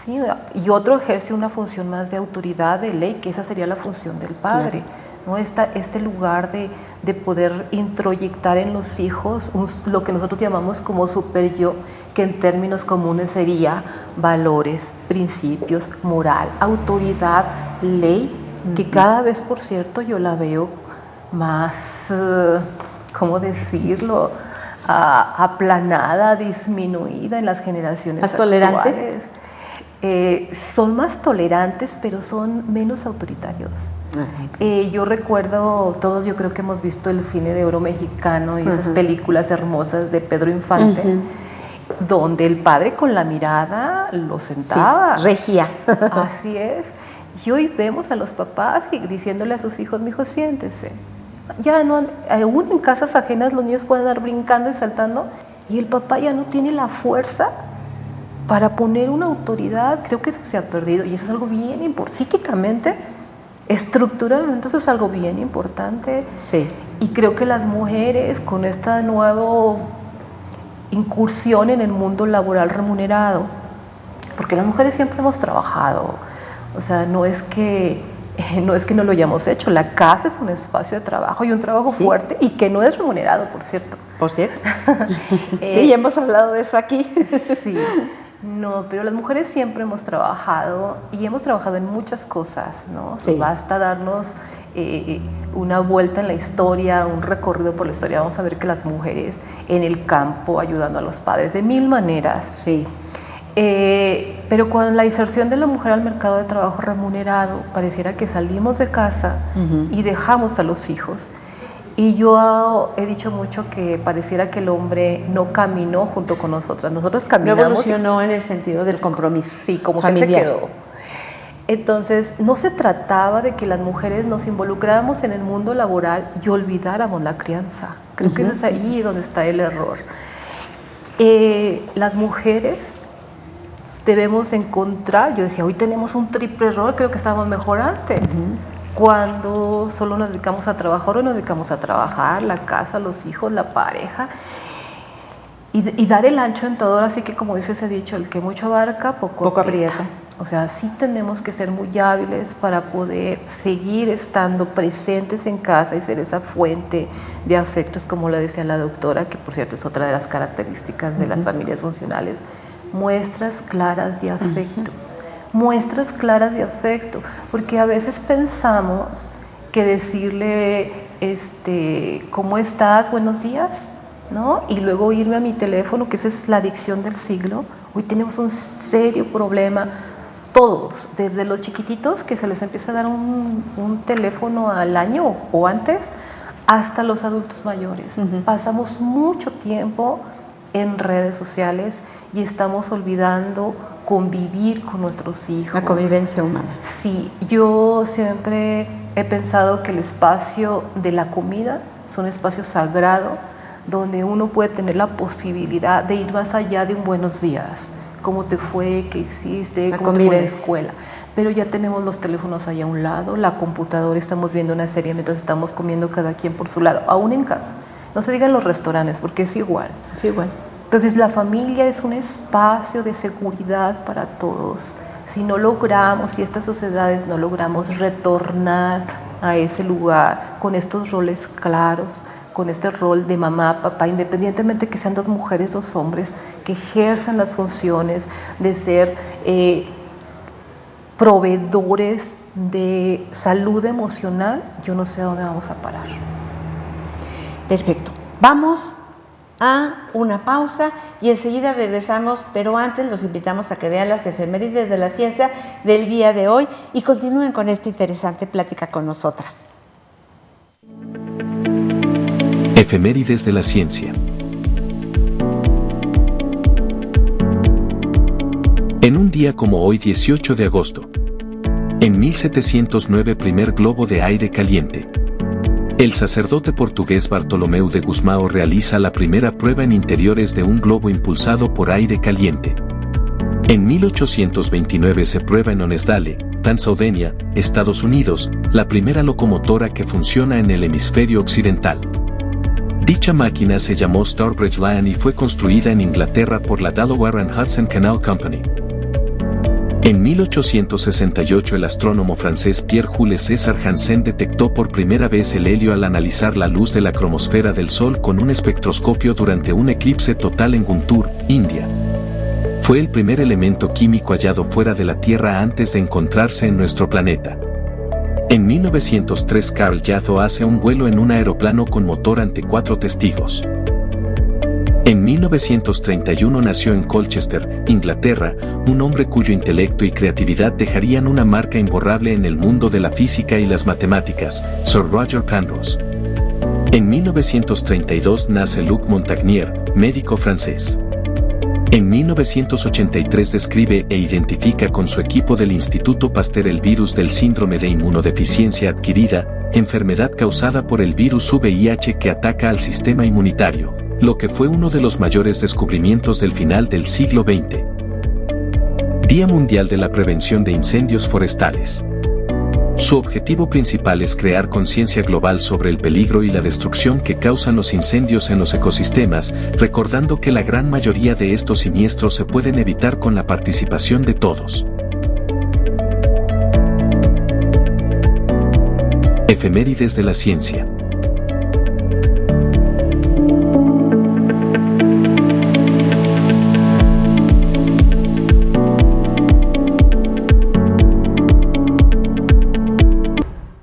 ¿sí? Y otro ejerce una función más de autoridad, de ley, que esa sería la función del padre. ¿No? Este lugar de poder introyectar en los hijos lo que nosotros llamamos como super yo, que en términos comunes sería valores, principios, moral, autoridad, ley, que cada vez, por cierto, yo la veo más, ¿cómo decirlo?, aplanada, disminuida en las generaciones ¿Más actuales. tolerante? Son más tolerantes, pero son menos autoritarios. Yo recuerdo, todos yo creo que hemos visto el cine de oro mexicano y esas películas hermosas de Pedro Infante, donde el padre con la mirada lo sentaba. Sí, regía. Así es. Y hoy vemos a los papás diciéndole a sus hijos, mijo, siéntese. Ya no, aún en casas ajenas los niños pueden andar brincando y saltando, y el papá ya no tiene la fuerza para poner una autoridad. Creo que eso se ha perdido, y eso es algo bien importante. Psíquicamente, estructuralmente, eso es algo bien importante. Sí. Y creo que las mujeres, con esta nueva incursión en el mundo laboral remunerado, porque las mujeres siempre hemos trabajado, o sea, no es que no lo hayamos hecho, la casa es un espacio de trabajo y un trabajo fuerte, y que no es remunerado, por cierto. Por cierto. Sí, ya hemos hablado de eso aquí. Sí. No, pero las mujeres siempre hemos trabajado, y hemos trabajado en muchas cosas, ¿no? Sí. Basta darnos una vuelta en la historia, un recorrido por la historia, vamos a ver que las mujeres en el campo ayudando a los padres de 1000 maneras. Sí. Pero con la inserción de la mujer al mercado de trabajo remunerado, pareciera que salimos de casa y dejamos a los hijos. Y yo he dicho mucho que pareciera que el hombre no caminó junto con nosotras. Nosotros caminamos. No evolucionó en el sentido del compromiso. Sí, como familiar. que se quedó. Entonces, no se trataba de que las mujeres nos involucráramos en el mundo laboral y olvidáramos la crianza. Creo que es ahí donde está el error. Las mujeres debemos encontrar, yo decía, hoy tenemos un triple rol, creo que estábamos mejor antes. Cuando solo nos dedicamos a trabajar, o nos dedicamos a trabajar, la casa, los hijos, la pareja, y dar el ancho en todo. Así que, como dice ese dicho, el que mucho abarca, poco aprieta. O sea, sí tenemos que ser muy hábiles para poder seguir estando presentes en casa y ser esa fuente de afectos, como lo decía la doctora, que por cierto es otra de las características de las familias funcionales, muestras claras de afecto. Muestras claras de afecto, porque a veces pensamos que decirle, ¿cómo estás? Buenos días, ¿no? Y luego irme a mi teléfono, que esa es la adicción del siglo. Hoy tenemos un serio problema, todos, desde los chiquititos que se les empieza a dar un teléfono al año o antes, hasta los adultos mayores. Pasamos mucho tiempo en redes sociales y estamos olvidando convivir con nuestros hijos. La convivencia humana. Sí, yo siempre he pensado que el espacio de la comida es un espacio sagrado donde uno puede tener la posibilidad de ir más allá de un buenos días. ¿Cómo te fue? ¿Qué hiciste? ¿Cómo te fue en la escuela? Pero ya tenemos los teléfonos allá a un lado, la computadora, estamos viendo una serie mientras estamos comiendo cada quien por su lado, aún en casa. No se diga en los restaurantes porque es igual. Es igual. Entonces la familia es un espacio de seguridad para todos. Si no logramos, si estas sociedades no logramos retornar a ese lugar con estos roles claros, con este rol de mamá, papá, independientemente que sean dos mujeres, dos hombres, que ejerzan las funciones de ser proveedores de salud emocional, yo no sé a dónde vamos a parar. Perfecto. Vamos a una pausa y enseguida regresamos, pero antes los invitamos a que vean las efemérides de la ciencia del día de hoy y continúen con esta interesante plática con nosotras. Efemérides de la ciencia. En un día como hoy, 18 de agosto, en 1709, primer globo de aire caliente. El sacerdote portugués Bartolomeu de Gusmão realiza la primera prueba en interiores de un globo impulsado por aire caliente. En 1829 se prueba en Honesdale, Pennsylvania, Estados Unidos, la primera locomotora que funciona en el hemisferio occidental. Dicha máquina se llamó Stourbridge Lion y fue construida en Inglaterra por la Delaware and Hudson Canal Company. En 1868 el astrónomo francés Pierre-Jules César Janssen detectó por primera vez el helio al analizar la luz de la cromosfera del Sol con un espectroscopio durante un eclipse total en Guntur, India. Fue el primer elemento químico hallado fuera de la Tierra antes de encontrarse en nuestro planeta. En 1903 Carl Jatho hace un vuelo en un aeroplano con motor ante 4 testigos. En 1931 nació en Colchester, Inglaterra, un hombre cuyo intelecto y creatividad dejarían una marca imborrable en el mundo de la física y las matemáticas, Sir Roger Penrose. En 1932 nace Luc Montagnier, médico francés. En 1983 describe e identifica con su equipo del Instituto Pasteur el virus del síndrome de inmunodeficiencia adquirida, enfermedad causada por el virus VIH que ataca al sistema inmunitario, lo que fue uno de los mayores descubrimientos del final del siglo XX. Día Mundial de la Prevención de Incendios Forestales. Su objetivo principal es crear conciencia global sobre el peligro y la destrucción que causan los incendios en los ecosistemas, recordando que la gran mayoría de estos siniestros se pueden evitar con la participación de todos. Efemérides de la ciencia.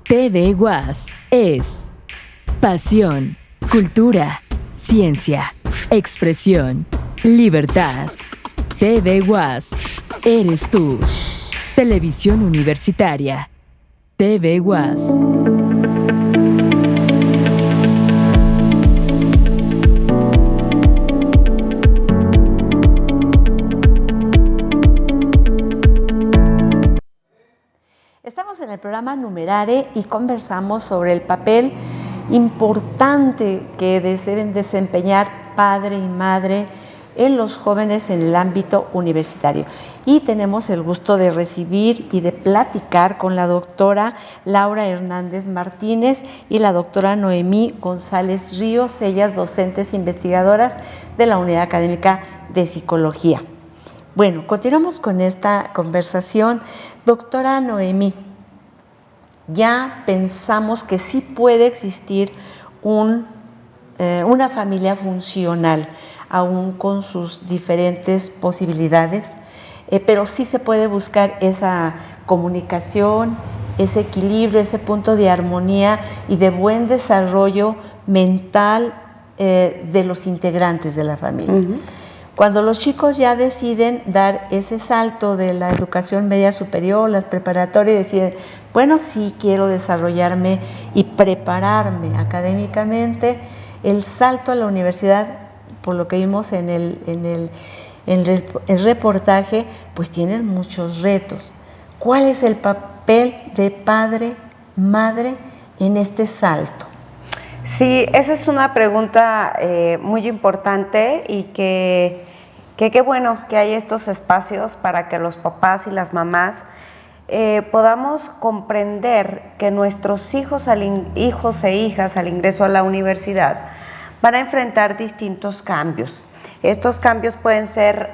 TV UAS es pasión, cultura, ciencia, expresión, libertad. TV UAS, eres tú. Televisión Universitaria. TV UAS. programa Numerare y conversamos sobre el papel importante que deben desempeñar padre y madre en los jóvenes en el ámbito universitario. Y tenemos el gusto de recibir y de platicar con la doctora Laura Hernández Martínez y la doctora Noemí González Ríos, ellas docentes investigadoras de la Unidad Académica de Psicología. Bueno, continuamos con esta conversación. Doctora Noemí, ya pensamos que sí puede existir una familia funcional, aún con sus diferentes posibilidades, pero sí se puede buscar esa comunicación, ese equilibrio, ese punto de armonía y de buen desarrollo mental de los integrantes de la familia. Uh-huh. Cuando los chicos ya deciden dar ese salto de la educación media superior, las preparatorias, y deciden, bueno, sí quiero desarrollarme y prepararme académicamente, el salto a la universidad, por lo que vimos en el reportaje, pues tienen muchos retos. ¿Cuál es el papel de padre, madre en este salto? Sí, esa es una pregunta muy importante y que qué bueno que hay estos espacios para que los papás y las mamás podamos comprender que nuestros hijos e hijas al ingreso a la universidad van a enfrentar distintos cambios. Estos cambios pueden ser,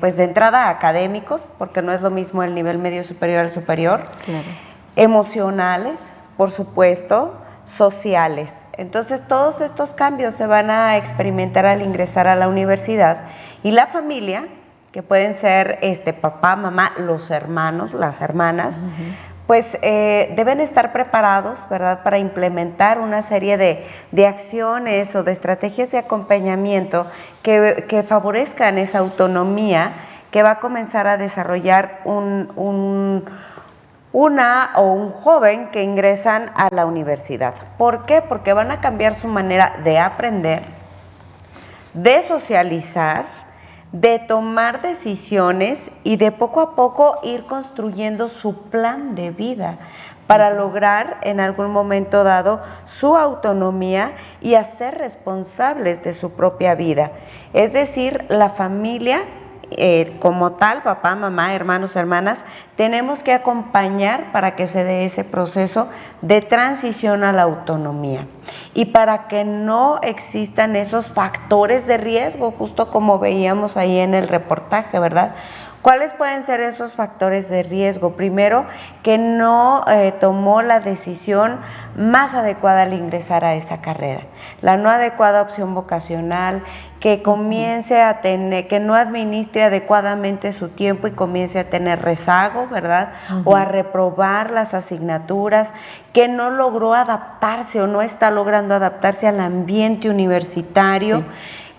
pues de entrada académicos, porque no es lo mismo el nivel medio superior al superior, claro. Emocionales, por supuesto, sociales. Entonces todos estos cambios se van a experimentar al ingresar a la universidad y la familia, que pueden ser papá, mamá, los hermanos, las hermanas, pues deben estar preparados, ¿verdad?, para implementar una serie de acciones o de estrategias de acompañamiento que favorezcan esa autonomía que va a comenzar a desarrollar un joven que ingresan a la universidad. ¿Por qué? Porque van a cambiar su manera de aprender, de socializar, de tomar decisiones y de poco a poco ir construyendo su plan de vida para lograr en algún momento dado su autonomía y hacer responsables de su propia vida. Es decir, la familia como tal, papá, mamá, hermanos, hermanas, tenemos que acompañar para que se dé ese proceso de transición a la autonomía y para que no existan esos factores de riesgo, justo como veíamos ahí en el reportaje, ¿verdad? ¿Cuáles pueden ser esos factores de riesgo? Primero, que no tomó la decisión más adecuada al ingresar a esa carrera, la no adecuada opción vocacional, que comience a tener, que no administre adecuadamente su tiempo y comience a tener rezago, ¿verdad? O a reprobar las asignaturas, que no logró adaptarse o no está logrando adaptarse al ambiente universitario. Sí.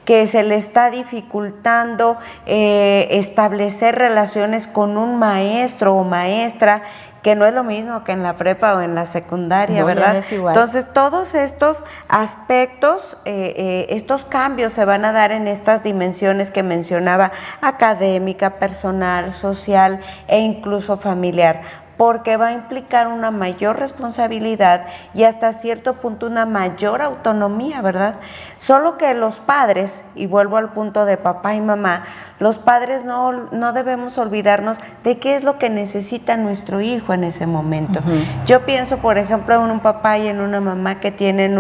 Que se le está dificultando establecer relaciones con un maestro o maestra, que no es lo mismo que en la prepa o en la secundaria, no, ¿verdad? No es igual. Entonces, todos estos aspectos, estos cambios se van a dar en estas dimensiones que mencionaba, académica, personal, social e incluso familiar, porque va a implicar una mayor responsabilidad y hasta cierto punto una mayor autonomía, ¿verdad? Solo que los padres, y vuelvo al punto de papá y mamá, los padres no debemos olvidarnos de qué es lo que necesita nuestro hijo en ese momento. Yo pienso, por ejemplo, en un papá y en una mamá que tienen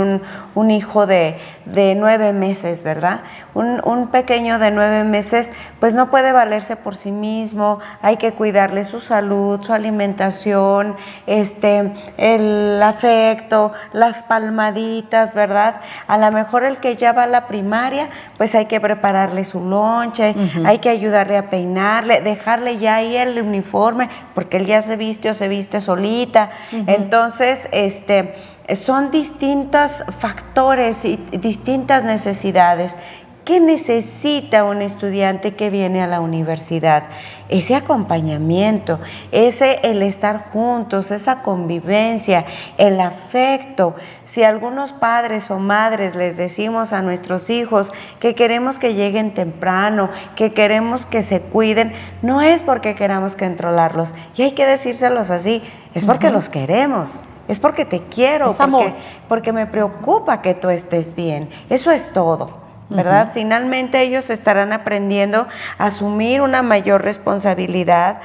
un hijo de 9 meses, ¿verdad? Un pequeño de 9 meses, pues no puede valerse por sí mismo, hay que cuidarle su salud, su alimentación, el afecto, las palmaditas, ¿verdad? A lo mejor el que ya va a la primaria, pues hay que prepararle su lonche, hay que ayudarle a peinarle, dejarle ya ahí el uniforme, porque él ya se viste o se viste solita. Entonces, son distintos factores y distintas necesidades. ¿Qué necesita un estudiante que viene a la universidad? Ese acompañamiento, el estar juntos, esa convivencia, el afecto. Si algunos padres o madres les decimos a nuestros hijos que queremos que lleguen temprano, que queremos que se cuiden, no es porque queramos controlarlos, y hay que decírselos así, es porque los queremos, es porque te quiero, porque me preocupa que tú estés bien. Eso es todo, ¿verdad? Finalmente ellos estarán aprendiendo a asumir una mayor responsabilidad,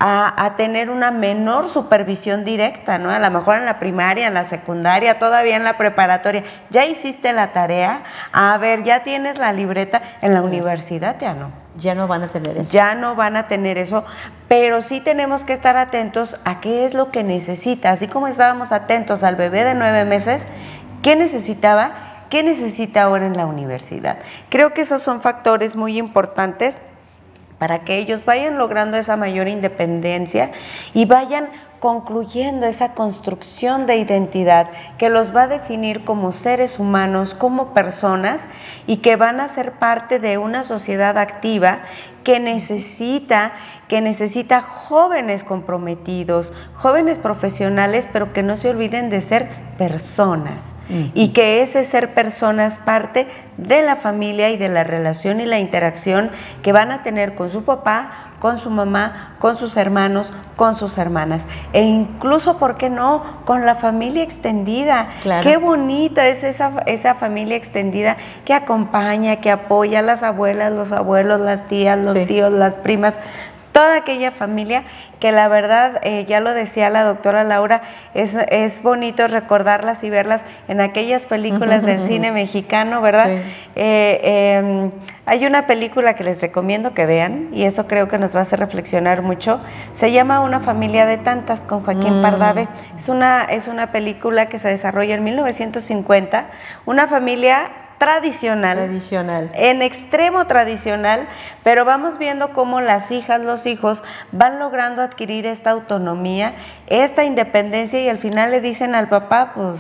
a tener una menor supervisión directa, ¿no? A lo mejor en la primaria, en la secundaria, todavía en la preparatoria, ya hiciste la tarea, a ver, ya tienes la libreta, en la universidad ya no. Ya no van a tener eso. Ya no van a tener eso, pero sí tenemos que estar atentos a qué es lo que necesita, así como estábamos atentos al bebé de 9 meses, ¿qué necesitaba? ¿Qué necesita ahora en la universidad? Creo que esos son factores muy importantes para que ellos vayan logrando esa mayor independencia y vayan concluyendo esa construcción de identidad que los va a definir como seres humanos, como personas, y que van a ser parte de una sociedad activa que necesita jóvenes comprometidos, jóvenes profesionales, pero que no se olviden de ser personas. Y que ese ser personas parte de la familia y de la relación y la interacción que van a tener con su papá, con su mamá, con sus hermanos, con sus hermanas, e incluso, ¿por qué no?, con la familia extendida. Claro. Qué bonita es esa familia extendida que acompaña, que apoya a las abuelas, los abuelos, las tías, los tíos, las primas, toda aquella familia que la verdad, ya lo decía la doctora Laura, es bonito recordarlas y verlas en aquellas películas del cine mexicano, ¿verdad? Sí. Hay una película que les recomiendo que vean, y eso creo que nos va a hacer reflexionar mucho. Se llama Una familia de tantas, con Joaquín Pardavé. Es una película que se desarrolla en 1950, una familia tradicional, en extremo tradicional, pero vamos viendo cómo las hijas, los hijos van logrando adquirir esta autonomía, esta independencia, y al final le dicen al papá, pues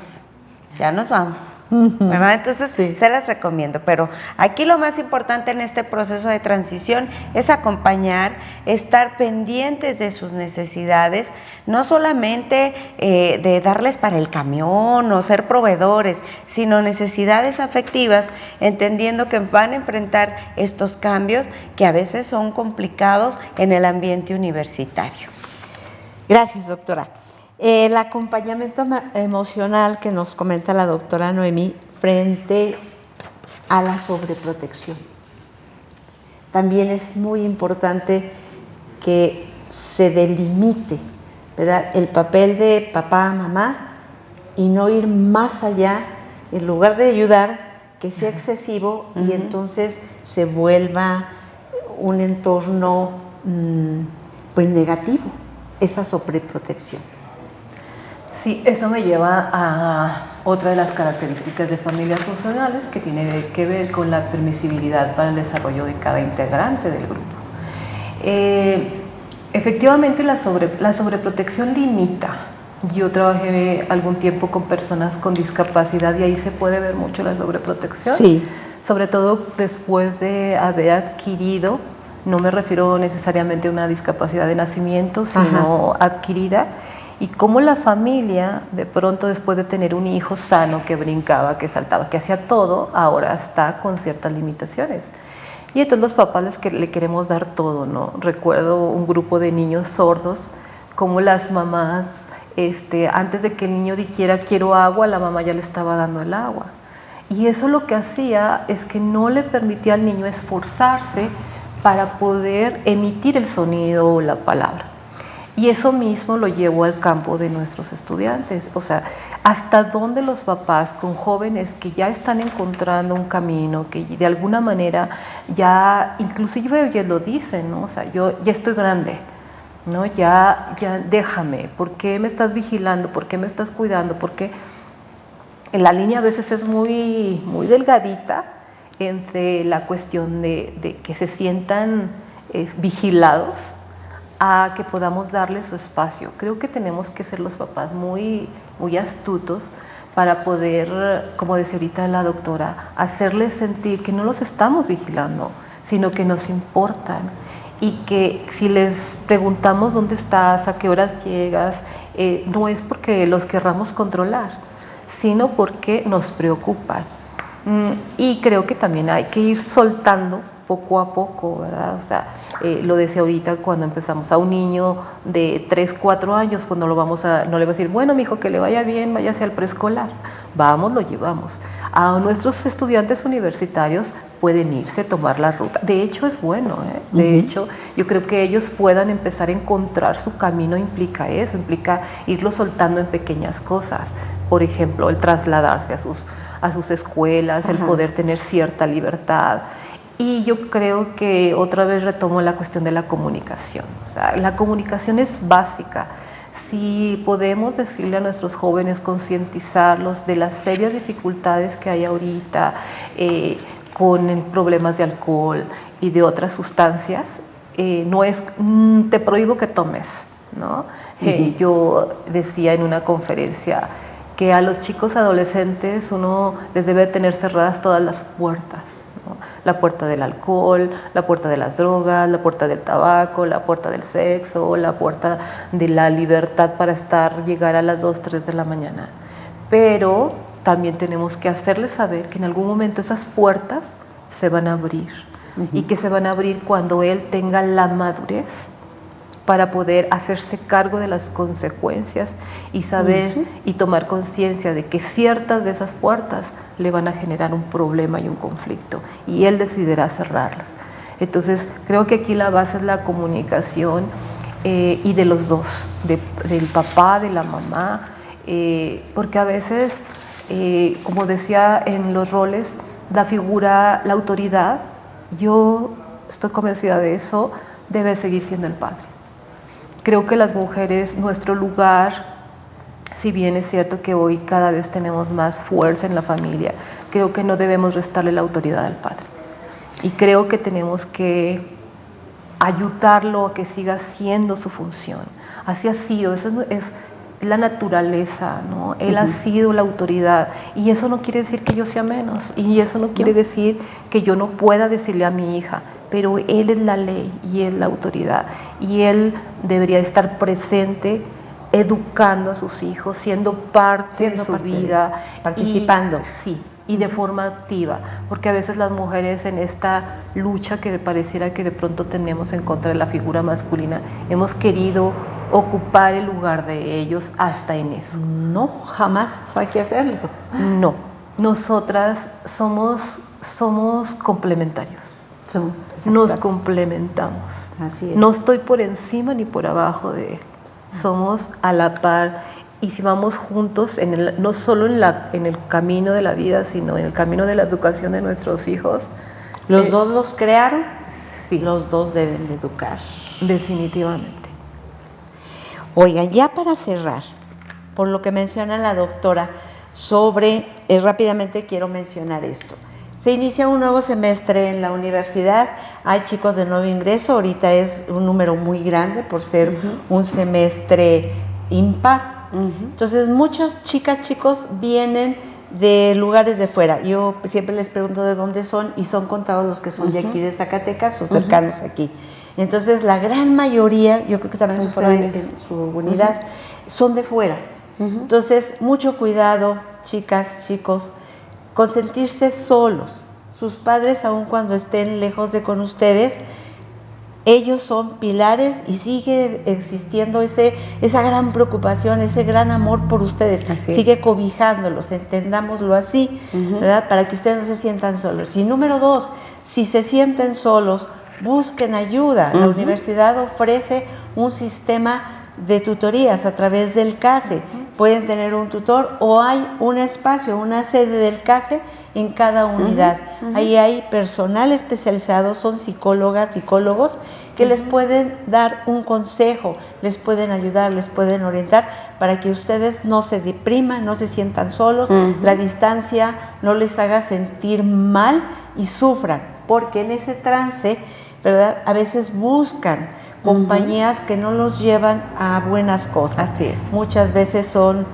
ya nos vamos, ¿verdad? Entonces se las recomiendo, pero aquí lo más importante en este proceso de transición es acompañar, estar pendientes de sus necesidades, no solamente de darles para el camión o ser proveedores, sino necesidades afectivas, entendiendo que van a enfrentar estos cambios que a veces son complicados en el ambiente universitario. Gracias, doctora. El acompañamiento emocional que nos comenta la doctora Noemí frente a la sobreprotección. También es muy importante que se delimite, ¿verdad?, el papel de papá, mamá, y no ir más allá, en lugar de ayudar, que sea excesivo y entonces se vuelva un entorno pues negativo, esa sobreprotección. Sí, eso me lleva a otra de las características de familias funcionales, que tiene que ver con la permisibilidad para el desarrollo de cada integrante del grupo. Efectivamente, la sobreprotección limita. Yo trabajé algún tiempo con personas con discapacidad y ahí se puede ver mucho la sobreprotección. Sí. Sobre todo después de haber adquirido, no me refiero necesariamente a una discapacidad de nacimiento, sino adquirida. Y cómo la familia, de pronto después de tener un hijo sano que brincaba, que saltaba, que hacía todo, ahora está con ciertas limitaciones. Y entonces los papás le queremos dar todo, ¿no? Recuerdo un grupo de niños sordos, como las mamás, antes de que el niño dijera quiero agua, la mamá ya le estaba dando el agua. Y eso lo que hacía es que no le permitía al niño esforzarse para poder emitir el sonido o la palabra. Y eso mismo lo llevó al campo de nuestros estudiantes. O sea, hasta dónde los papás con jóvenes que ya están encontrando un camino, que de alguna manera ya, inclusive ellos lo dicen, ¿no? O sea, yo ya estoy grande, ¿no? Ya déjame, ¿por qué me estás vigilando? ¿Por qué me estás cuidando? Porque la línea a veces es muy, muy delgadita entre la cuestión de que se sientan vigilados, a que podamos darle su espacio. Creo que tenemos que ser los papás muy, muy astutos para poder, como decía ahorita la doctora, hacerles sentir que no los estamos vigilando, sino que nos importan, y que si les preguntamos dónde estás, a qué horas llegas, no es porque los querramos controlar, sino porque nos preocupan. Y creo que también hay que ir soltando poco a poco, ¿verdad? O sea, lo decía ahorita cuando empezamos, a un niño de 3, 4 años, pues no le vamos a decir, bueno, mijo, que le vaya bien, váyase al preescolar. Vamos, lo llevamos. A nuestros estudiantes universitarios pueden irse, tomar la ruta. De hecho, es bueno, ¿eh? De hecho, yo creo que ellos puedan empezar a encontrar su camino implica eso, implica irlo soltando en pequeñas cosas. Por ejemplo, el trasladarse a sus escuelas, el poder tener cierta libertad. Y yo creo que otra vez retomo la cuestión de la comunicación. O sea, la comunicación es básica. Si podemos decirle a nuestros jóvenes, concientizarlos de las serias dificultades que hay ahorita con problemas de alcohol y de otras sustancias, no es te prohíbo que tomes, ¿no? Yo decía en una conferencia que a los chicos adolescentes uno les debe tener cerradas todas las puertas, ¿no? La puerta del alcohol, la puerta de las drogas, la puerta del tabaco, la puerta del sexo, la puerta de la libertad para llegar a las 2, 3 de la mañana. Pero también tenemos que hacerles saber que en algún momento esas puertas se van a abrir y que se van a abrir cuando él tenga la madurez para poder hacerse cargo de las consecuencias y saber y tomar conciencia de que ciertas de esas puertas le van a generar un problema y un conflicto, y él decidirá cerrarlas. Entonces, creo que aquí la base es la comunicación y de los dos, del papá, de la mamá, porque a veces, como decía en los roles, la figura, la autoridad, yo estoy convencida de eso, debe seguir siendo el padre. Creo que las mujeres, nuestro lugar, si bien es cierto que hoy cada vez tenemos más fuerza en la familia, creo que no debemos restarle la autoridad al padre. Y creo que tenemos que ayudarlo a que siga siendo su función. Así ha sido, eso es la naturaleza, ¿no? Él ha sido la autoridad, y eso no quiere decir que yo sea menos, y eso no quiere decir que yo no pueda decirle a mi hija, pero él es la ley y él la autoridad, y él debería estar presente, educando a sus hijos, siendo parte de su vida, participando. Y de forma activa, porque a veces las mujeres en esta lucha que pareciera que de pronto tenemos en contra de la figura masculina, hemos querido ocupar el lugar de ellos hasta en eso. No, jamás hay que hacerlo. No, nosotras somos complementarios. Nos complementamos. Así es. No estoy por encima ni por abajo de él. Somos a la par, y si vamos juntos, no solo en el camino de la vida, sino en el camino de la educación de nuestros hijos. ¿Los dos los crearon? Sí. Los dos deben de educar. Definitivamente. Oiga, ya para cerrar, por lo que menciona la doctora sobre, rápidamente quiero mencionar esto. Se inicia un nuevo semestre en la universidad, hay chicos de nuevo ingreso, ahorita es un número muy grande por ser un semestre impar. Entonces, muchos chicos vienen de lugares de fuera. Yo siempre les pregunto de dónde son, y son contados los que son de aquí de Zacatecas o cercanos aquí. Entonces, la gran mayoría, yo creo que también sucede en su unidad, son de fuera. Entonces, mucho cuidado, chicas, chicos, con sentirse solos. Sus padres, aun cuando estén lejos de con ustedes, ellos son pilares, y sigue existiendo esa gran preocupación, ese gran amor por ustedes. Sigue cobijándolos, entendámoslo así, ¿verdad? Para que ustedes no se sientan solos. Y número 2, si se sienten solos, busquen ayuda. La universidad ofrece un sistema de tutorías a través del CASE. Pueden tener un tutor, o hay un espacio, una sede del CASE en cada unidad. Ahí hay personal especializado, son psicólogas, psicólogos, que les pueden dar un consejo, les pueden ayudar, les pueden orientar para que ustedes no se depriman, no se sientan solos, la distancia no les haga sentir mal y sufran, porque en ese trance, ¿verdad?, a veces buscan compañías que no los llevan a buenas cosas. Así es. Muchas veces son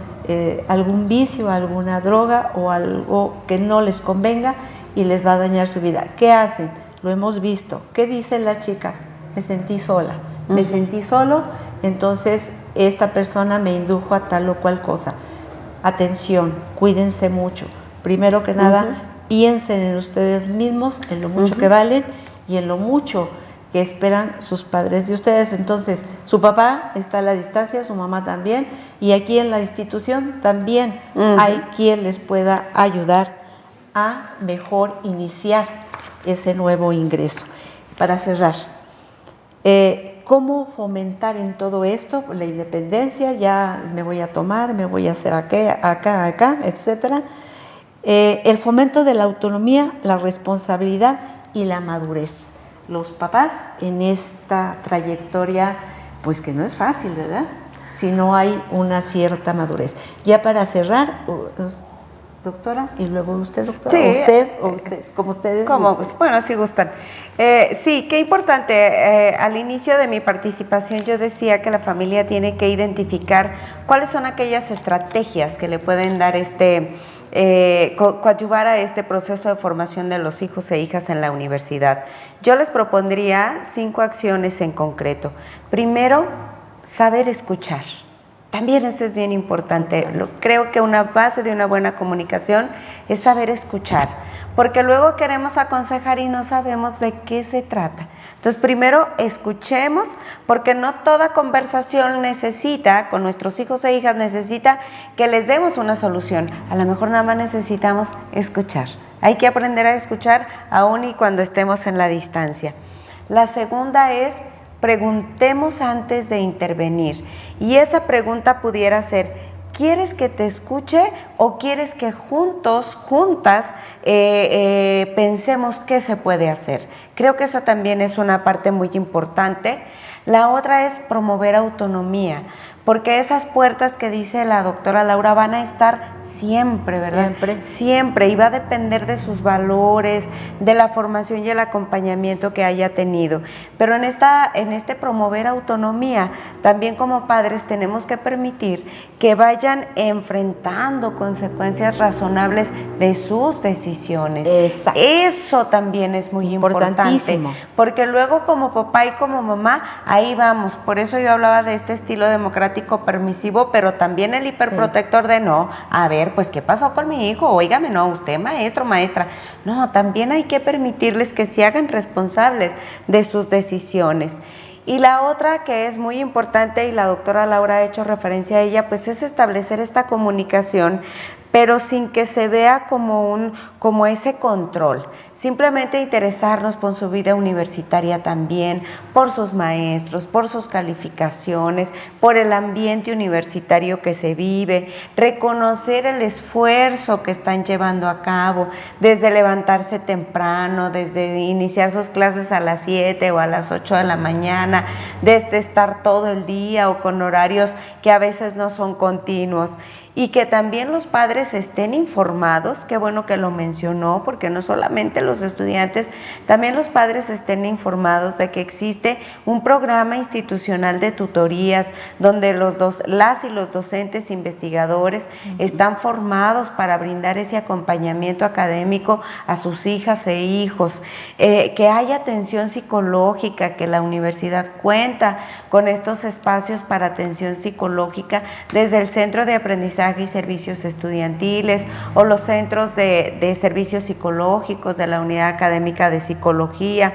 algún vicio, alguna droga o algo que no les convenga y les va a dañar su vida. ¿Qué hacen? Lo hemos visto. ¿Qué dicen las chicas? Me sentí sola, me sentí solo, entonces esta persona me indujo a tal o cual cosa. Atención, cuídense mucho. Primero que nada, piensen en ustedes mismos, en lo mucho que valen, y en lo mucho que esperan sus padres de ustedes. Entonces, su papá está a la distancia, su mamá también, y aquí en la institución también hay quien les pueda ayudar a mejor iniciar ese nuevo ingreso. Para cerrar, ¿cómo fomentar en todo esto la independencia? Ya me voy a tomar, me voy a hacer acá, etcétera. El fomento de la autonomía, la responsabilidad y la madurez. Los papás en esta trayectoria, pues que no es fácil, ¿verdad? Si no hay una cierta madurez. Ya para cerrar, doctora, y luego usted, doctora, sí, o usted, como ustedes. Bueno, si gustan. Sí, qué importante. Al inicio de mi participación yo decía que la familia tiene que identificar cuáles son aquellas estrategias que le pueden dar coadyuvar a este proceso de formación de los hijos e hijas en la universidad. Yo les propondría 5 acciones en concreto. Primero, saber escuchar. También eso es bien importante. Creo que una base de una buena comunicación es saber escuchar, porque luego queremos aconsejar y no sabemos de qué se trata. Entonces, primero escuchemos, porque no toda conversación con nuestros hijos e hijas necesita que les demos una solución. A lo mejor nada más necesitamos escuchar. Hay que aprender a escuchar aún y cuando estemos en la distancia. La segunda es preguntemos antes de intervenir. Y esa pregunta pudiera ser, ¿quieres que te escuche o quieres que juntas, pensemos qué se puede hacer? Creo que esa también es una parte muy importante. La otra es promover autonomía, porque esas puertas que dice la doctora Laura van a estar siempre, ¿verdad? Siempre, y va a depender de sus valores, de la formación y el acompañamiento que haya tenido. Pero en este promover autonomía, también como padres tenemos que permitir que vayan enfrentando consecuencias razonables de sus decisiones. Exacto. Eso también es muy importante, porque luego como papá y como mamá, ahí vamos. Por eso yo hablaba de este estilo democrático permisivo, pero también el hiperprotector de no, a ver, pues ¿qué pasó con mi hijo? Óigame, no, usted maestro, maestra. No, también hay que permitirles que se hagan responsables de sus decisiones. Y la otra que es muy importante, y la doctora Laura ha hecho referencia a ella, pues es establecer esta comunicación, pero sin que se vea como ese control. Simplemente interesarnos por su vida universitaria también, por sus maestros, por sus calificaciones, por el ambiente universitario que se vive, reconocer el esfuerzo que están llevando a cabo, desde levantarse temprano, desde iniciar sus clases a las 7 o a las 8 de la mañana, desde estar todo el día o con horarios que a veces no son continuos. Y que también los padres estén informados, qué bueno que lo mencionó, porque no solamente los estudiantes, también los padres estén informados de que existe un programa institucional de tutorías donde las y los docentes investigadores están formados para brindar ese acompañamiento académico a sus hijas e hijos, que haya atención psicológica, que la universidad cuenta con estos espacios para atención psicológica desde el Centro de Aprendizaje y Servicios Estudiantiles o los centros de servicios psicológicos de la Unidad Académica de Psicología,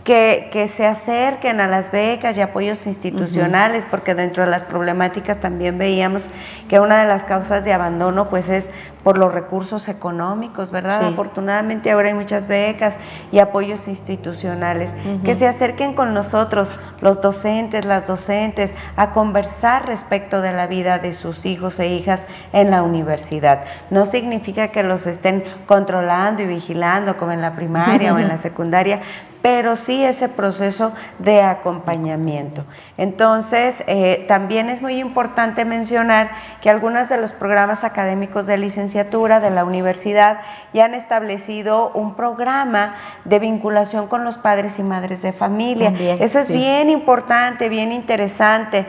que se acerquen a las becas y apoyos institucionales, porque dentro de las problemáticas también veíamos que una de las causas de abandono pues es por los recursos económicos, ¿verdad? Sí. Afortunadamente ahora hay muchas becas y apoyos institucionales, que se acerquen con nosotros, los docentes, las docentes, a conversar respecto de la vida de sus hijos e hijas en la universidad. No significa que los estén controlando y vigilando como en la primaria o en la secundaria, pero sí ese proceso de acompañamiento. Entonces, también es muy importante mencionar que algunos de los programas académicos de licenciatura de la universidad ya han establecido un programa de vinculación con los padres y madres de familia. También, eso es bien importante, bien interesante.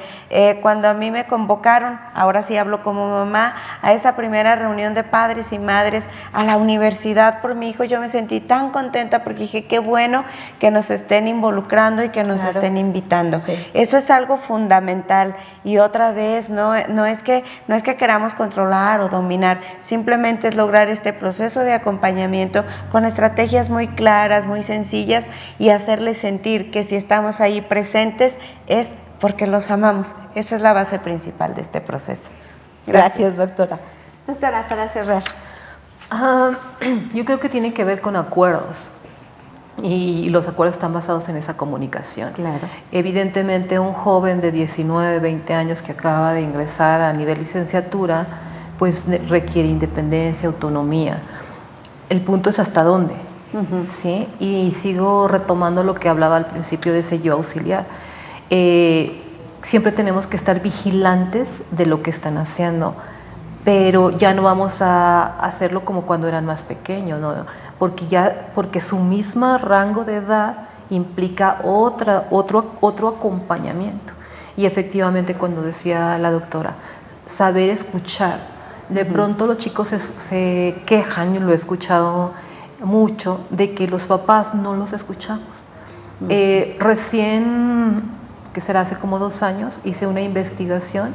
Cuando a mí me convocaron, ahora sí hablo como mamá, a esa primera reunión de padres y madres a la universidad por mi hijo, yo me sentí tan contenta porque dije, qué bueno que nos estén involucrando y que nos estén invitando. Sí. Eso es algo fundamental. Y otra vez, no es que queramos controlar o dominar, simplemente simplemente es lograr este proceso de acompañamiento con estrategias muy claras, muy sencillas, y hacerles sentir que si estamos ahí presentes es porque los amamos. Esa es la base principal de este proceso. Gracias, doctora. Doctora, para cerrar. Yo creo que tiene que ver con acuerdos, y los acuerdos están basados en esa comunicación. Claro. Evidentemente, un joven de 19, 20 años que acaba de ingresar a nivel licenciatura, pues requiere independencia, autonomía. El punto es hasta dónde, ¿sí? Y sigo retomando lo que hablaba al principio de ese yo auxiliar. Siempre tenemos que estar vigilantes de lo que están haciendo, pero ya no vamos a hacerlo como cuando eran más pequeños, ¿no? Porque su mismo rango de edad implica otro acompañamiento. Y efectivamente, cuando decía la doctora, saber escuchar. De pronto los chicos se quejan, y lo he escuchado mucho, de que los papás no los escuchamos. Recién, que será hace como 2 años, hice una investigación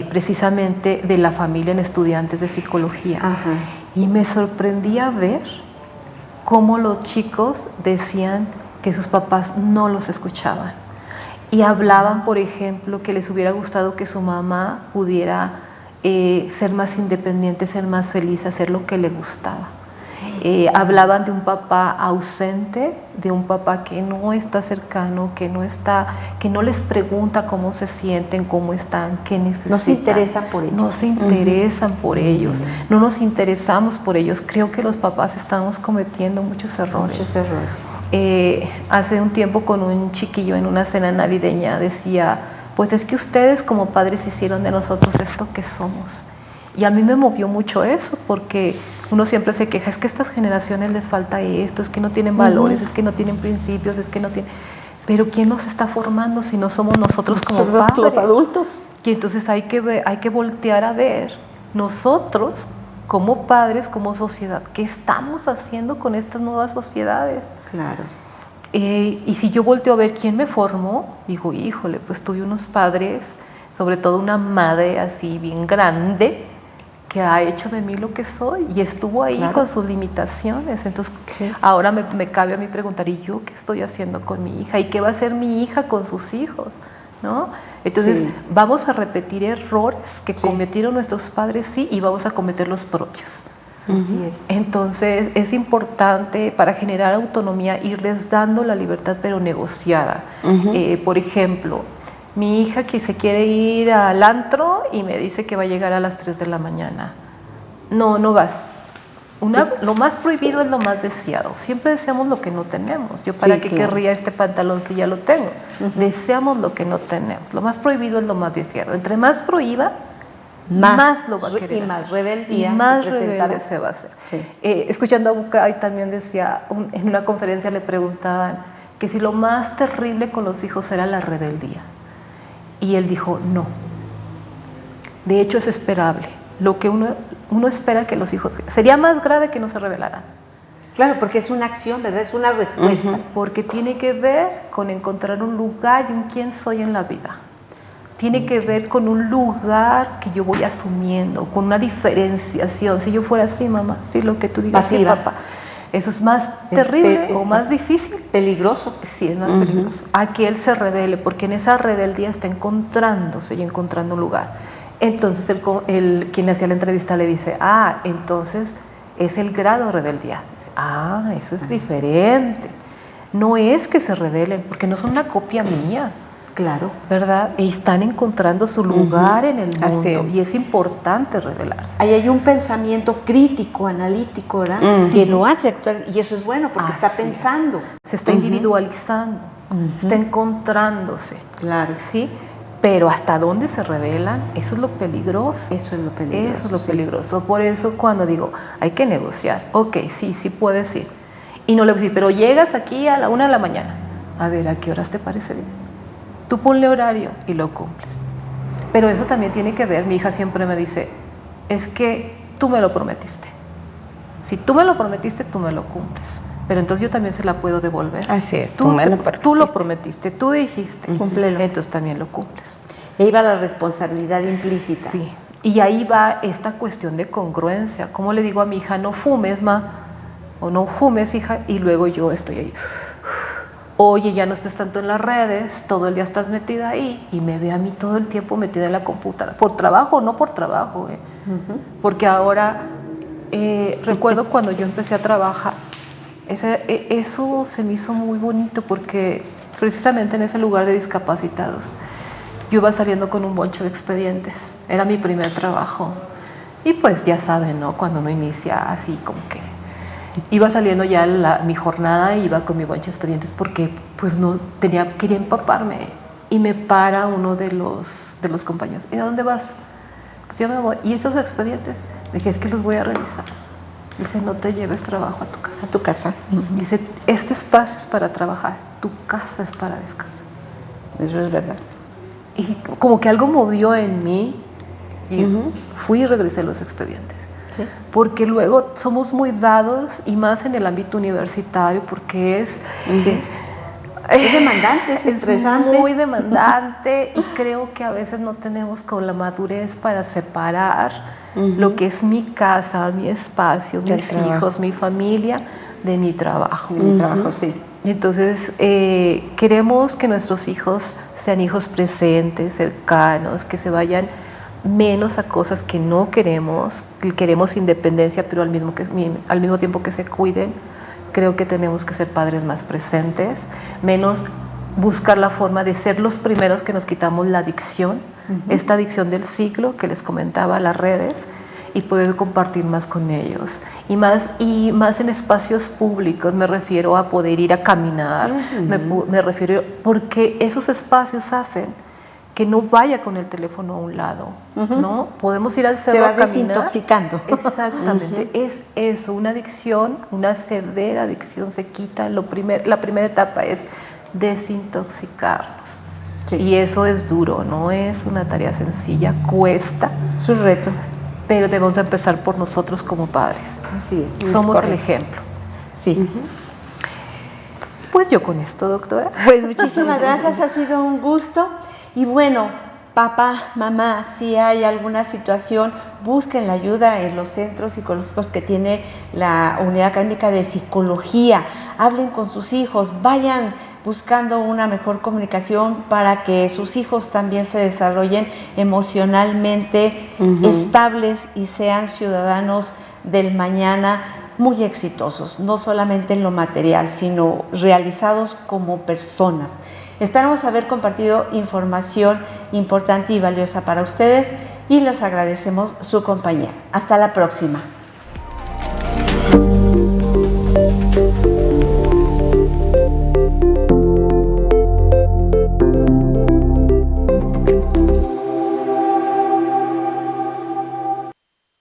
precisamente de la familia en estudiantes de psicología. Ajá. Y me sorprendía ver cómo los chicos decían que sus papás no los escuchaban. Y hablaban, por ejemplo, que les hubiera gustado que su mamá pudiera ser más independiente, ser más feliz, hacer lo que le gustaba. Hablaban de un papá ausente, de un papá que no está cercano, que no les pregunta cómo se sienten, cómo están, qué necesitan. No se interesan por ellos. No se interesan por ellos, no nos interesamos por ellos. Creo que los papás estamos cometiendo muchos errores. Muchos errores. Hace un tiempo, con un chiquillo en una cena navideña, decía, pues es que ustedes como padres hicieron de nosotros esto que somos. Y a mí me movió mucho eso, porque uno siempre se queja, es que a estas generaciones les falta esto, es que no tienen valores, es que no tienen principios, es que no tienen... Pero ¿quién nos está formando si no somos nosotros como padres? Los adultos. Y entonces hay que voltear a ver nosotros como padres, como sociedad, ¿qué estamos haciendo con estas nuevas sociedades? Claro. Y si yo volteo a ver quién me formó, digo, híjole, pues tuve unos padres, sobre todo una madre así bien grande, que ha hecho de mí lo que soy, y estuvo ahí, claro, con sus limitaciones. Entonces, sí, ahora me cabe a mí preguntar, ¿y yo qué estoy haciendo con mi hija? ¿Y qué va a hacer mi hija con sus hijos? ¿No? Entonces, sí, vamos a repetir errores que cometieron nuestros padres, sí, y vamos a cometer los propios. Así es. Entonces, es importante, para generar autonomía, irles dando la libertad, pero negociada. Por ejemplo, mi hija que se quiere ir al antro y me dice que va a llegar a las 3 de la mañana. No, no vas. Lo más prohibido es lo más deseado. Siempre deseamos lo que no tenemos. Yo para qué querría este pantalón si ya lo tengo. Deseamos lo que no tenemos. Lo más prohibido es lo más deseado. Entre más prohíba, más lo va a querer. Y más rebeldía. Y más rebelde se va a hacer. Sí. Escuchando a Bucay también decía, en una conferencia le preguntaban que si lo más terrible con los hijos era la rebeldía. Y él dijo, no. De hecho, es esperable. Lo que uno espera que los hijos... Sería más grave que no se rebelaran. Claro, porque es una acción, ¿verdad? Es una respuesta. Porque tiene que ver con encontrar un lugar y un quién soy en la vida. Tiene que ver con un lugar que yo voy asumiendo, con una diferenciación. Si yo fuera así, mamá, sí, lo que tú digas, sí, papá. Eso es más terrible o más difícil. Peligroso. Sí, es más peligroso. A que él se rebele, porque en esa rebeldía está encontrándose y encontrando un lugar. Entonces quien le hacía la entrevista le dice, entonces es el grado de rebeldía. Dice, eso es diferente. No es que se rebelen, porque no son una copia mía. Claro. ¿Verdad? Y están encontrando su lugar en el mundo. Y es importante rebelarse. Ahí hay un pensamiento crítico, analítico, ¿verdad? Que lo hace actuar, y eso es bueno, porque está pensando. Se está individualizando, está encontrándose. Claro. ¿Sí? Pero ¿hasta dónde se rebelan? Eso es lo peligroso. Eso es lo peligroso. Eso es lo peligroso. Por eso cuando digo, hay que negociar. Ok, sí puedes ir. Y no le voy a decir, pero llegas aquí a la 1 de la mañana. A ver, ¿a qué horas te parece bien? Tú ponle horario y lo cumples. Pero eso también tiene que ver, mi hija siempre me dice, es que tú me lo prometiste. Si tú me lo prometiste, tú me lo cumples. Pero entonces yo también se la puedo devolver. Así es, tú lo prometiste, tú dijiste. Cúmplelo. Entonces también lo cumples. Y ahí va la responsabilidad implícita. Sí, Y ahí va esta cuestión de congruencia. ¿Cómo le digo a mi hija, no fumes, ma? O no fumes, hija, y luego yo estoy ahí. Oye, ya no estés tanto en las redes, todo el día estás metida ahí, y me ve a mí todo el tiempo metida en la computadora. ¿Por trabajo o no por trabajo? Porque ahora, recuerdo cuando yo empecé a trabajar, eso se me hizo muy bonito porque precisamente en ese lugar de discapacitados, yo iba saliendo con un bonche de expedientes. Era mi primer trabajo. Y pues ya saben, ¿no? Cuando uno inicia así como que iba saliendo ya mi jornada y iba con mi bonche de expedientes porque pues no quería empaparme. Y me para uno de los compañeros. ¿Y a dónde vas? Pues yo me voy. ¿Y esos expedientes? Dije, es que los voy a revisar. Dice, no te lleves trabajo a tu casa. A tu casa. Dice, este espacio es para trabajar, tu casa es para descansar. Eso es verdad. Y como que algo movió en mí y fui y regresé los expedientes. Sí. Porque luego somos muy dados, y más en el ámbito universitario, porque es demandante, es estresante. muy demandante, y creo que a veces no tenemos con la madurez para separar lo que es mi casa, mi espacio, mis hijos, mi familia, de mi trabajo. Mi trabajo, sí. Entonces, queremos que nuestros hijos sean hijos presentes, cercanos, que se vayan menos a cosas que no queremos independencia, pero al mismo tiempo que se cuiden. Creo que tenemos que ser padres más presentes, menos buscar la forma de ser los primeros que nos quitamos la adicción, esta adicción del siglo que les comentaba, las redes, y poder compartir más con ellos. Y más en espacios públicos, me refiero a poder ir a caminar, me refiero, porque esos espacios hacen que no vaya con el teléfono a un lado, ¿no? Podemos ir al cerro a caminar. Se va desintoxicando. Exactamente, es eso, una adicción, una severa adicción se quita. La primera etapa es desintoxicarnos. Sí. Y eso es duro, no es una tarea sencilla, cuesta. Es un reto. Pero debemos empezar por nosotros como padres. Así es. Somos el ejemplo. Sí. Pues yo con esto, doctora. Pues muchísimas gracias, ha sido un gusto. Y bueno, papá, mamá, si hay alguna situación, busquen la ayuda en los centros psicológicos que tiene la Unidad Académica de Psicología. Hablen con sus hijos, vayan buscando una mejor comunicación para que sus hijos también se desarrollen emocionalmente estables y sean ciudadanos del mañana muy exitosos, no solamente en lo material, sino realizados como personas. Esperamos haber compartido información importante y valiosa para ustedes y les agradecemos su compañía. Hasta la próxima.